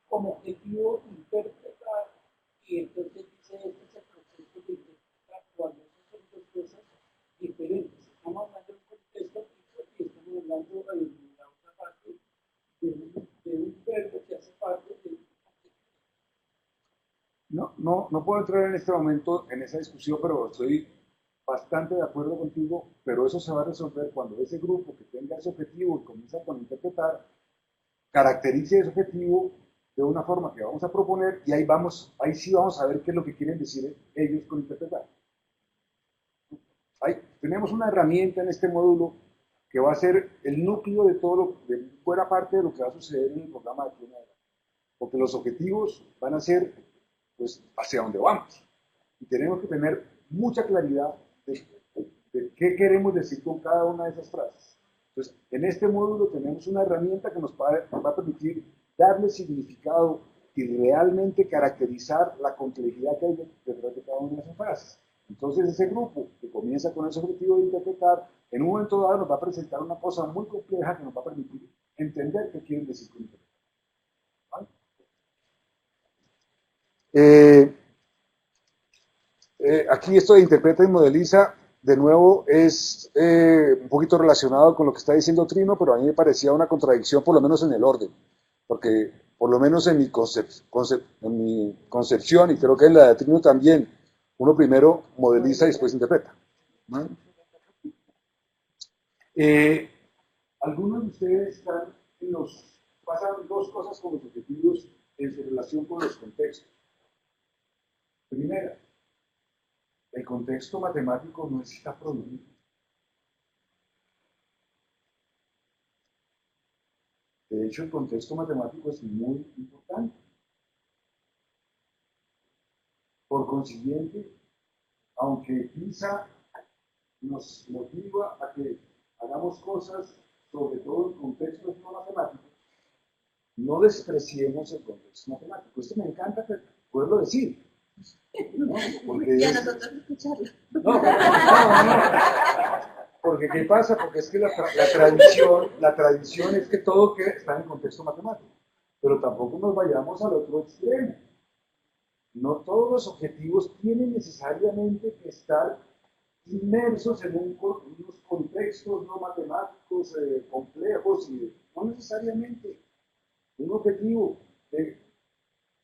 como objetivo interpretar y entonces dice este es el proceso de interpretar cuando son dos cosas diferentes. Estamos hablando de un contexto fijo y estamos hablando en la otra parte de un verbo que hace parte de un contexto. No puedo entrar en este momento en esa discusión, pero estoy bastante de acuerdo contigo, pero eso se va a resolver cuando ese grupo que tenga ese objetivo y comienza con interpretar, caracterice ese objetivo de una forma que vamos a proponer y ahí sí vamos a ver qué es lo que quieren decir ellos con interpretar. Tenemos una herramienta en este módulo que va a ser el núcleo de de buena parte de lo que va a suceder en el programa de aquí en adelante. Porque los objetivos van a ser pues hacia dónde vamos. Y tenemos que tener mucha claridad de qué queremos decir con cada una de esas frases. Entonces, en este módulo tenemos una herramienta que nos va a permitir darle significado y realmente caracterizar la complejidad que hay detrás de cada una de esas frases. Entonces, ese grupo que comienza con ese objetivo de interpretar, en un momento dado nos va a presentar una cosa muy compleja que nos va a permitir entender qué quieren decir con interpretar. ¿Vale? Aquí esto de interpreta y modeliza, de nuevo, es un poquito relacionado con lo que está diciendo Trino, pero a mí me parecía una contradicción, por lo menos en el orden, porque por lo menos en mi concepción, y creo que en la de Trino también, uno primero modeliza y después interpreta. ¿No? Algunos de ustedes pasan dos cosas con los objetivos en su relación con los contextos. Primera, el contexto matemático no está prohibido. De hecho, el contexto matemático es muy importante. Por consiguiente, aunque PISA nos motiva a que hagamos cosas, sobre todo en contextos no matemáticos, no despreciemos el contexto matemático. Esto me encanta poderlo decir. ¿No? Porque Y a nosotros escucharlo. No. Porque ¿qué pasa? Porque es que la tradición es que todo está en contexto matemático. Pero tampoco nos vayamos al otro extremo. No todos los objetivos tienen necesariamente que estar inmersos en unos contextos no matemáticos complejos, no necesariamente. Un objetivo que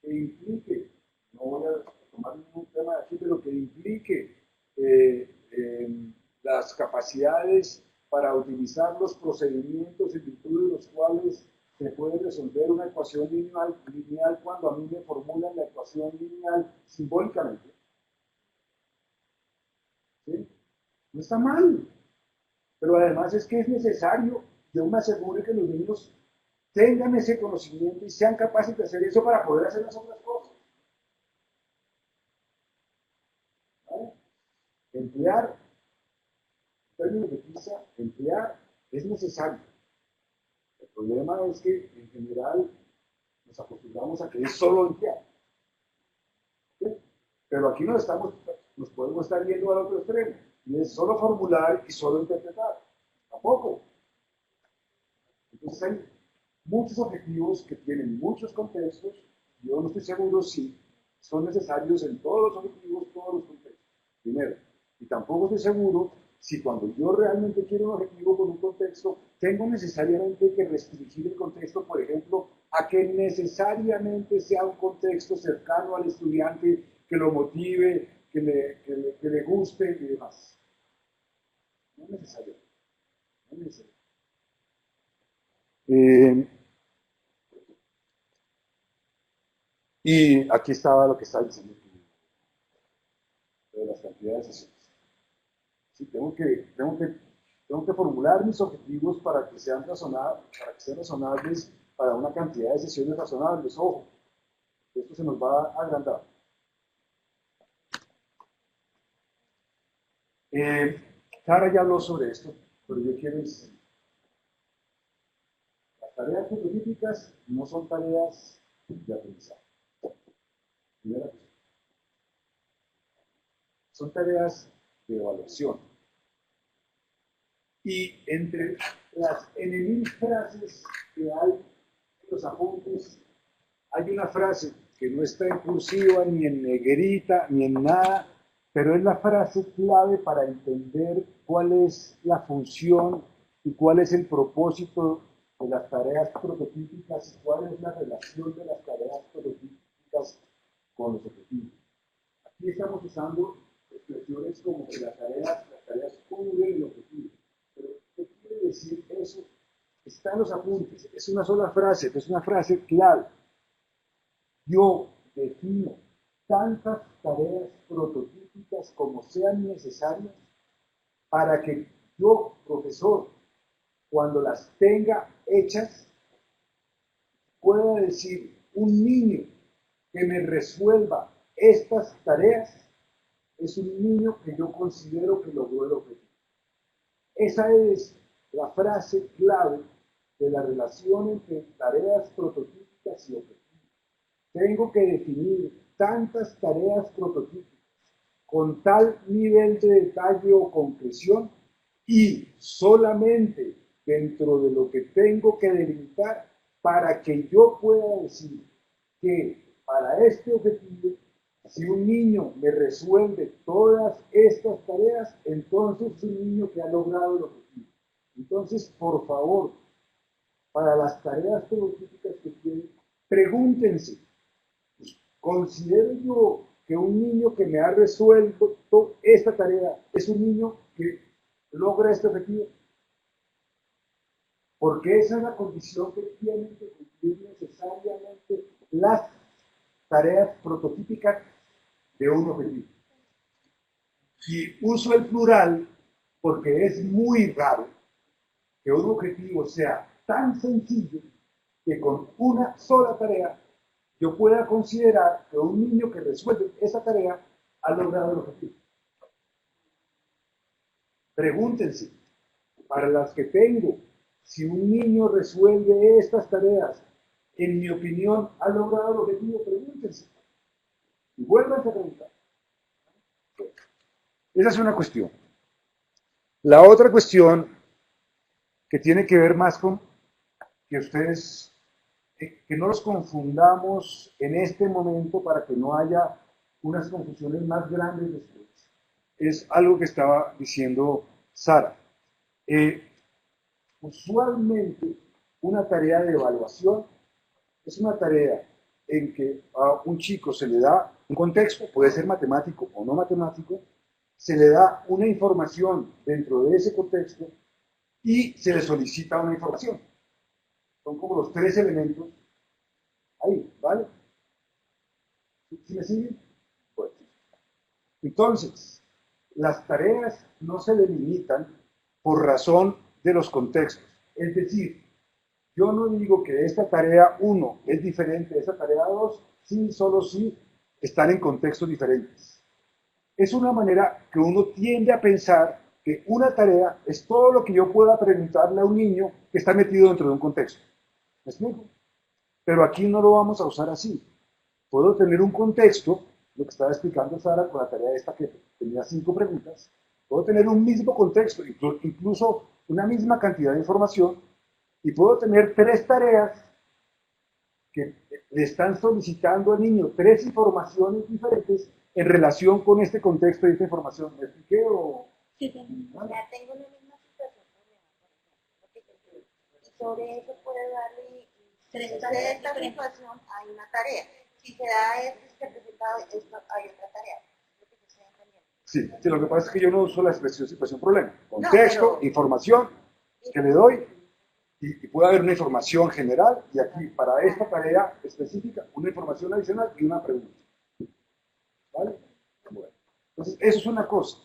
implique, no voy a tomar ningún tema de aquí, pero que implique las capacidades para utilizar los procedimientos en virtud de los cuales se puede resolver una ecuación lineal cuando a mí me formulan la ecuación lineal simbólicamente. ¿Sí? No está mal, pero además es que es necesario, yo me asegure que los niños tengan ese conocimiento y sean capaces de hacer eso para poder hacer las otras cosas. ¿Vale? Emplear, en términos de PISA, emplear es necesario. El problema es que en general nos acostumbramos a que es solo emplear. ¿Sí? Pero aquí nos podemos estar yendo al otro extremo, y es solo formular y solo interpretar. Tampoco. Entonces hay muchos objetivos que tienen muchos contextos. Yo no estoy seguro si son necesarios en todos los objetivos, todos los contextos. Primero. Y tampoco estoy seguro si cuando yo realmente quiero un objetivo con un contexto, tengo necesariamente que restringir el contexto, por ejemplo, a que necesariamente sea un contexto cercano al estudiante, que lo motive, que le guste y demás. No es necesario. No es necesario. Y aquí estaba lo que estaba diciendo de las cantidades de sesiones. Sí, tengo que formular mis objetivos para que sean razonables para una cantidad de sesiones razonables. Ojo, esto se nos va a agrandar. Sara ya habló sobre esto, pero yo quiero decir, las tareas prototípicas no son tareas de aprendizaje. Primera cosa. Son tareas de evaluación. Y entre las N.000 frases que hay en los apuntes, hay una frase que no está en cursiva, ni en negrita, ni en nada, pero es la frase clave para entender cuál es la función y cuál es el propósito de las tareas prototípicas y cuál es la relación de las tareas prototípicas con los objetivos. Aquí estamos usando expresiones como que las tareas cubren el objetivo. Pero, ¿qué quiere decir eso? Está en los apuntes, es una sola frase, es una frase clave. Yo defino tantas tareas prototípicas como sean necesarias para que yo, profesor, cuando las tenga hechas, pueda decir, un niño que me resuelva estas tareas es un niño que yo considero que logró el objetivo. Esa es la frase clave de la relación entre tareas prototípicas y objetivos. Tengo que definir tantas tareas prototípicas con tal nivel de detalle o concreción y solamente dentro de lo que tengo que delimitar para que yo pueda decir que para este objetivo, si un niño me resuelve todas estas tareas, entonces es un niño que ha logrado el objetivo. Entonces, por favor, para las tareas prototípicas que tienen, pregúntense, ¿considero yo que un niño que me ha resuelto esta tarea es un niño que logra este objetivo? Porque esa es la condición que tienen que cumplir necesariamente las tareas prototípicas de un objetivo. Y uso el plural porque es muy raro que un objetivo sea tan sencillo que con una sola tarea yo pueda considerar que un niño que resuelve esa tarea ha logrado el objetivo. Pregúntense, para las que tengo, si un niño resuelve estas tareas, en mi opinión, ¿ha logrado el objetivo? Pregúntense. Y vuelvan a preguntar. Esa es una cuestión. La otra cuestión que tiene que ver más con que ustedes, que no los confundamos en este momento para que no haya unas confusiones más grandes después, es algo que estaba diciendo Sara. Usualmente una tarea de evaluación es una tarea en que a un chico se le da un contexto, puede ser matemático o no matemático, se le da una información dentro de ese contexto y se le solicita una información. Son como los tres elementos ahí, ¿vale? ¿Sí me siguen? Pues. Entonces, las tareas no se delimitan por razón de los contextos. Es decir, yo no digo que esta tarea 1 es diferente de esta tarea 2, sí, solo sí están en contextos diferentes. Es una manera que uno tiende a pensar que una tarea es todo lo que yo pueda preguntarle a un niño que está metido dentro de un contexto. ¿Me explico? Pero aquí no lo vamos a usar así. Puedo tener un contexto, lo que estaba explicando Sara con la tarea esta que tenía 5 preguntas, puedo tener un mismo contexto, incluso una misma cantidad de información, y puedo tener 3 tareas que le están solicitando al niño 3 informaciones diferentes en relación con este contexto y esta información. ¿Me expliqué o...? Sí, ¿vale? Ya tengo la misma situación, y sobre eso puedo darle 3 tareas de esta situación, hay una tarea. Si se da esto, se presenta esto, hay otra tarea. Sí, lo que pasa es que yo no uso la expresión situación-problema. Contexto, información que le doy, y puede haber una información general, y aquí para esta tarea específica, una información adicional y una pregunta. ¿Vale? Bueno, entonces, eso es una cosa.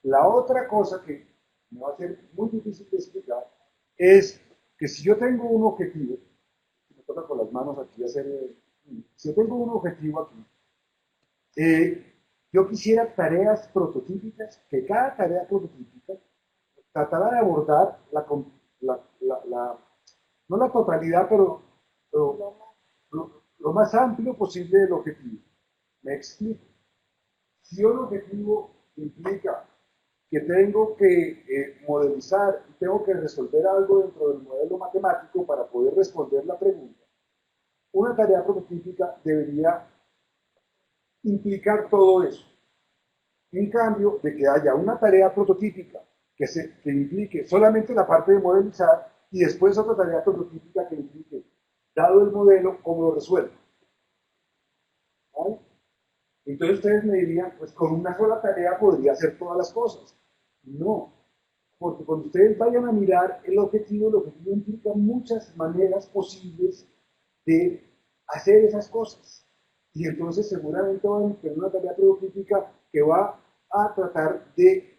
La otra cosa que me va a ser muy difícil de explicar es que si yo tengo un objetivo, me toca con las manos aquí hacer, si yo tengo un objetivo aquí, yo quisiera tareas prototípicas, que cada tarea prototípica tratara de abordar no la totalidad, pero lo más amplio posible del objetivo. Me explico. Si un objetivo implica que tengo que modelizar y tengo que resolver algo dentro del modelo matemático para poder responder la pregunta, una tarea prototípica debería implicar todo eso. En cambio, de que haya una tarea prototípica que implique solamente la parte de modelizar y después otra tarea prototípica que implique, dado el modelo, cómo lo resuelvo. ¿Vale? Entonces ustedes me dirían, pues con una sola tarea podría hacer todas las cosas. No, porque cuando ustedes vayan a mirar el objetivo implica muchas maneras posibles de hacer esas cosas. Y entonces seguramente van a tener una tarea prototípica que va a tratar de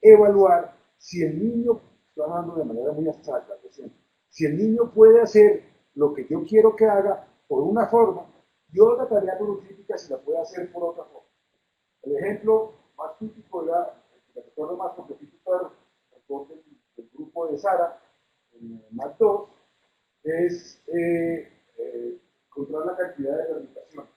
evaluar si el niño, estoy hablando de manera muy abstracta, si el niño puede hacer lo que yo quiero que haga por una forma y otra tarea prototípica si la puede hacer por otra forma. El ejemplo más típico era, el recuerdo más porque típico del grupo de Sara, en MAT 2, es controlar la cantidad de permutaciones.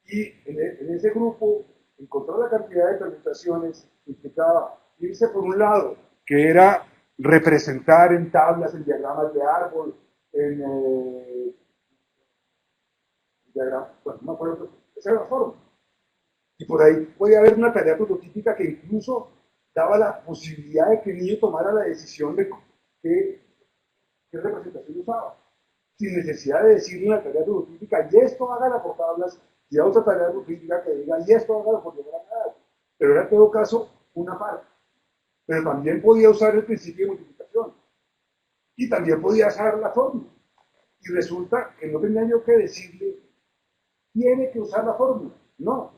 Y en ese grupo, encontrar la cantidad de permutaciones implicaba irse por un lado, que era representar en tablas, en diagramas de árbol, en diagramas, bueno, no me acuerdo, esa era la forma. Y por ahí podía haber una tarea prototípica que incluso daba la posibilidad de que el niño tomara la decisión de qué representación usaba, sin necesidad de decirle una tarea prototípica, y esto hágala por tablas, y a otra tarea prototípica que diga, y esto hágala por diagramas. Pero era en todo caso una parte. Pero también podía usar el principio de multiplicación. Y también podía usar la fórmula. Y resulta que no tenía yo que decirle, tiene que usar la fórmula. No.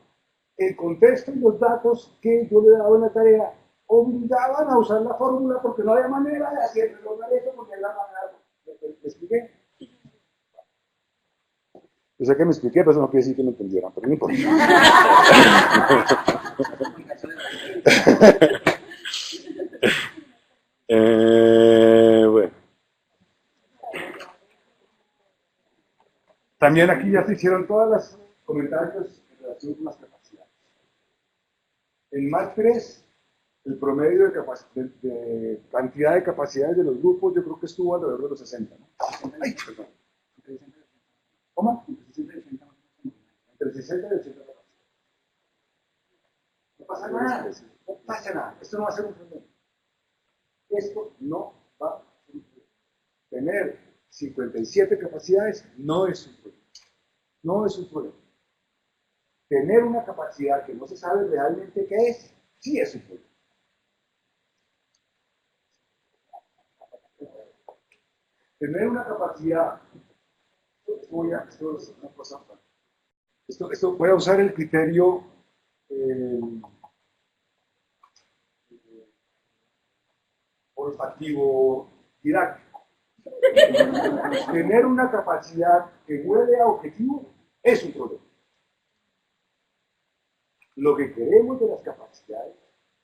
El contexto y los datos que yo le daba en la tarea obligaban a usar la fórmula porque no había manera de hacerlo, porque era la manera. ¿Me expliqué? Yo sé que me expliqué, pero eso no quiere decir que me entendieran, pero no importa. Bueno. También aquí ya se hicieron todos los comentarios en relación con las capacidades. En MAT 3, el promedio de cantidad de capacidades de los grupos, yo creo que estuvo alrededor de los 60, ¿no? Ay, perdón. ¿Cómo? Entre 60 y 80 capacidades. No pasa nada, no pasa nada. Esto no va a ser un problema. Esto no va a ser un problema. Tener 57 capacidades no es un problema. No es un problema. Tener una capacidad que no se sabe realmente qué es, sí es un problema. Tener una capacidad, voy a usar el criterio olfativo didáctico. Tener una capacidad que huele a objetivo es un problema. Lo que queremos de las capacidades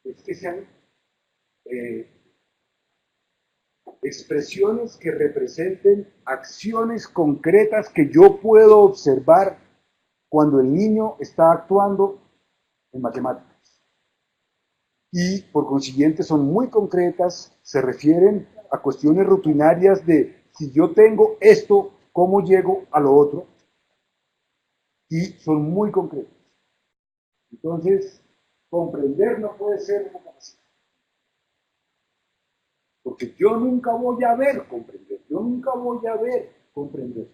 es que sean expresiones que representen acciones concretas que yo puedo observar cuando el niño está actuando en matemáticas. Y por consiguiente son muy concretas, se refieren a cuestiones rutinarias de si yo tengo esto, ¿cómo llego a lo otro? Y son muy concretas. Entonces, comprender no puede ser una capacidad. Porque yo nunca voy a ver comprender, yo nunca voy a ver comprender.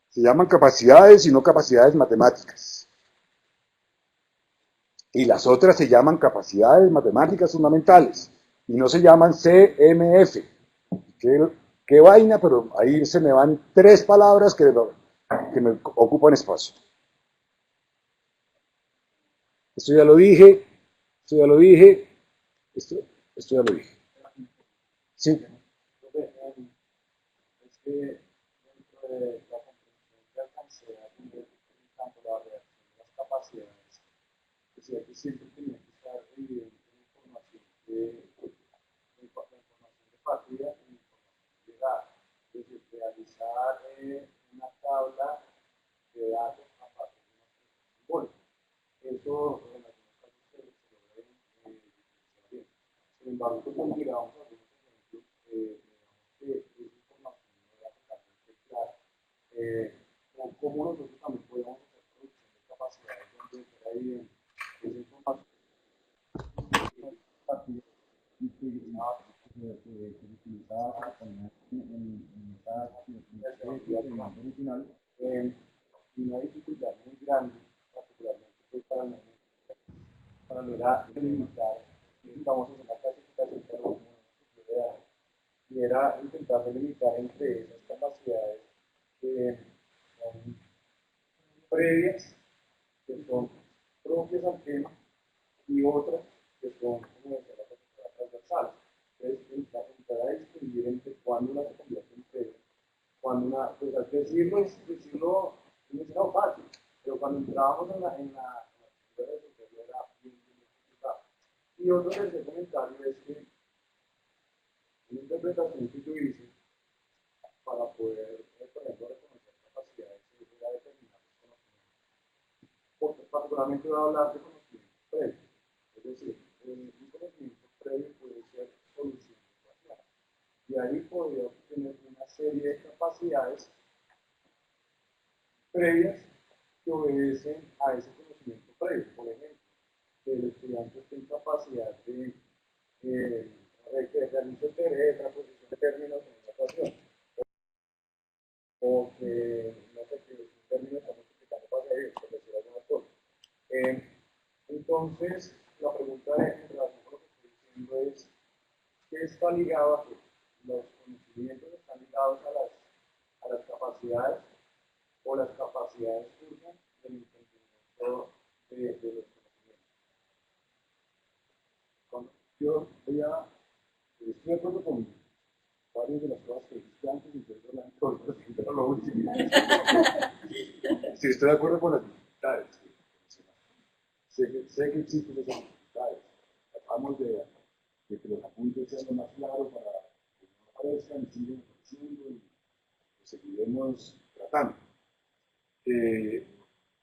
Se llaman capacidades y no capacidades matemáticas. Y las otras se llaman capacidades matemáticas fundamentales y no se llaman CMF. ¿Qué vaina? Pero ahí se me van 3 palabras que me ocupan espacio. Esto ya lo dije, esto ya lo dije, esto ya lo dije. Sí. Es que dentro de la comprensión que alcancé a tener en tanto la reacción de las capacidades, decía que siempre tenía que estar evidente la información de partida y la información de llegada. Es decir, realizar una tabla de datos a partir de una expresión simbólica. Eso en algunos casos se logra diferenciar bien. Sin embargo, como miramos algunos ejemplos, que esa información no era totalmente clara. O cómo nosotros también podemos hacer producción de capacidades donde fuera evidente esa información original, y una dificultad muy grande, particularmente para lograr delimitar, digamos, una clasificación y era intentar delimitar entre esas capacidades que son previas, que son propias al tema, y otras que son, como decía la profesora, transversales. Entonces, intentar a distinguir entre cuándo una se convierte en previa, cuando una, pues al decirlo es fácil, pero cuando entrábamos en la era bien complicado. Y otro tercer comentario es que una interpretación que yo hice para poder, por ejemplo, reconocer capacidades era determinar los conocimientos. Porque particularmente voy a hablar de conocimientos previos. Es decir, un conocimiento previo puede ser solución ecuacional. Y ahí podría obtener una serie de capacidades previas que obedecen a ese conocimiento previo. Por ejemplo, que el estudiante tiene capacidad de realizar transposición de términos en una ecuación. O que, no sé, que un término está multiplicando pasajeros, por decir algunas cosas. Entonces, la pregunta en relación con lo que estoy diciendo es, ¿qué está ligado a qué? ¿Los conocimientos están ligados a las capacidades o las capacidades surgen del entendimiento de los conocimientos? Yo estoy de acuerdo con varias de las cosas que dijiste antes, entonces lo último. Sí, estoy de acuerdo con las dificultades. Sé que existen esas dificultades. Tratamos de que los apuntes sean lo más claros para que no aparezcan y sigan creciendo y lo seguiremos tratando.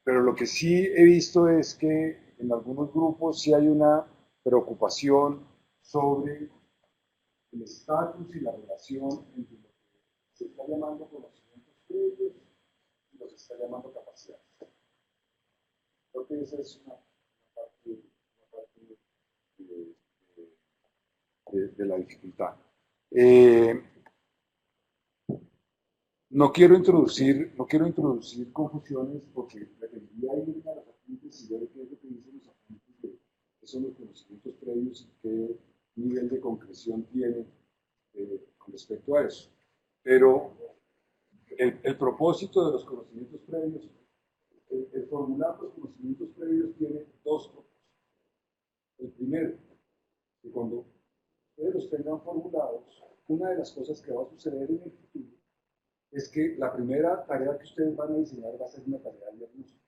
Pero lo que sí he visto es que en algunos grupos sí hay una preocupación sobre el estatus y la relación entre lo que se está llamando conocimientos previos y lo que se está llamando capacidades. Creo que esa es una parte de la dificultad. No quiero introducir confusiones porque preferiría ir a los apuntes y ver qué es lo que dicen los apuntes de qué son los conocimientos previos y qué nivel de concreción tiene con respecto a eso. Pero el propósito de los conocimientos previos, el formular los conocimientos previos tiene dos propósitos. El primero, que cuando ustedes los tengan formulados, una de las cosas que va a suceder en el futuro es que la primera tarea que ustedes van a diseñar va a ser una tarea de diagnóstico.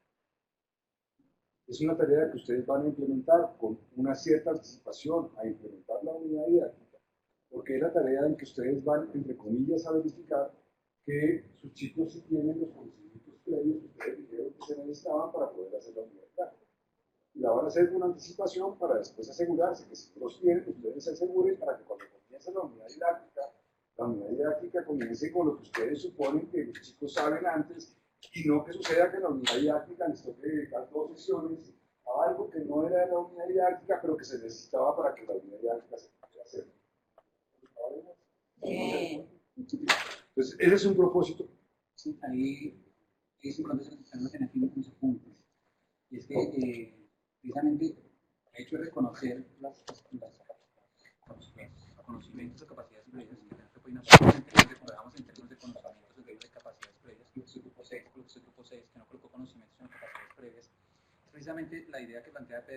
Es una tarea que ustedes van a implementar con una cierta anticipación a implementar la unidad didáctica, porque es la tarea en que ustedes van, entre comillas, a verificar que sus chicos sí tienen los conocimientos previos que ustedes dijeron que se necesitaban para poder hacer la unidad didáctica. Y la van a hacer con anticipación para después asegurarse que si los tienen, ustedes se aseguren para que cuando comience la unidad didáctica comience con lo que ustedes suponen que los chicos saben antes y no que suceda que la unidad didáctica les toque dedicar 2 sesiones a algo que no era de la unidad didáctica, pero que se necesitaba para que la unidad didáctica se pudiera hacer. Entonces, ese es un propósito. Sí, ahí es importante centrarnos en los apuntes. Y es que precisamente el hecho de reconocer los conocimientos o capacidades previas, que pueden aportar en términos de conocimientos de capacidades previas, y el grupo 6, que no colocó conocimientos sino capacidades previas, es precisamente la idea que plantea Pedro.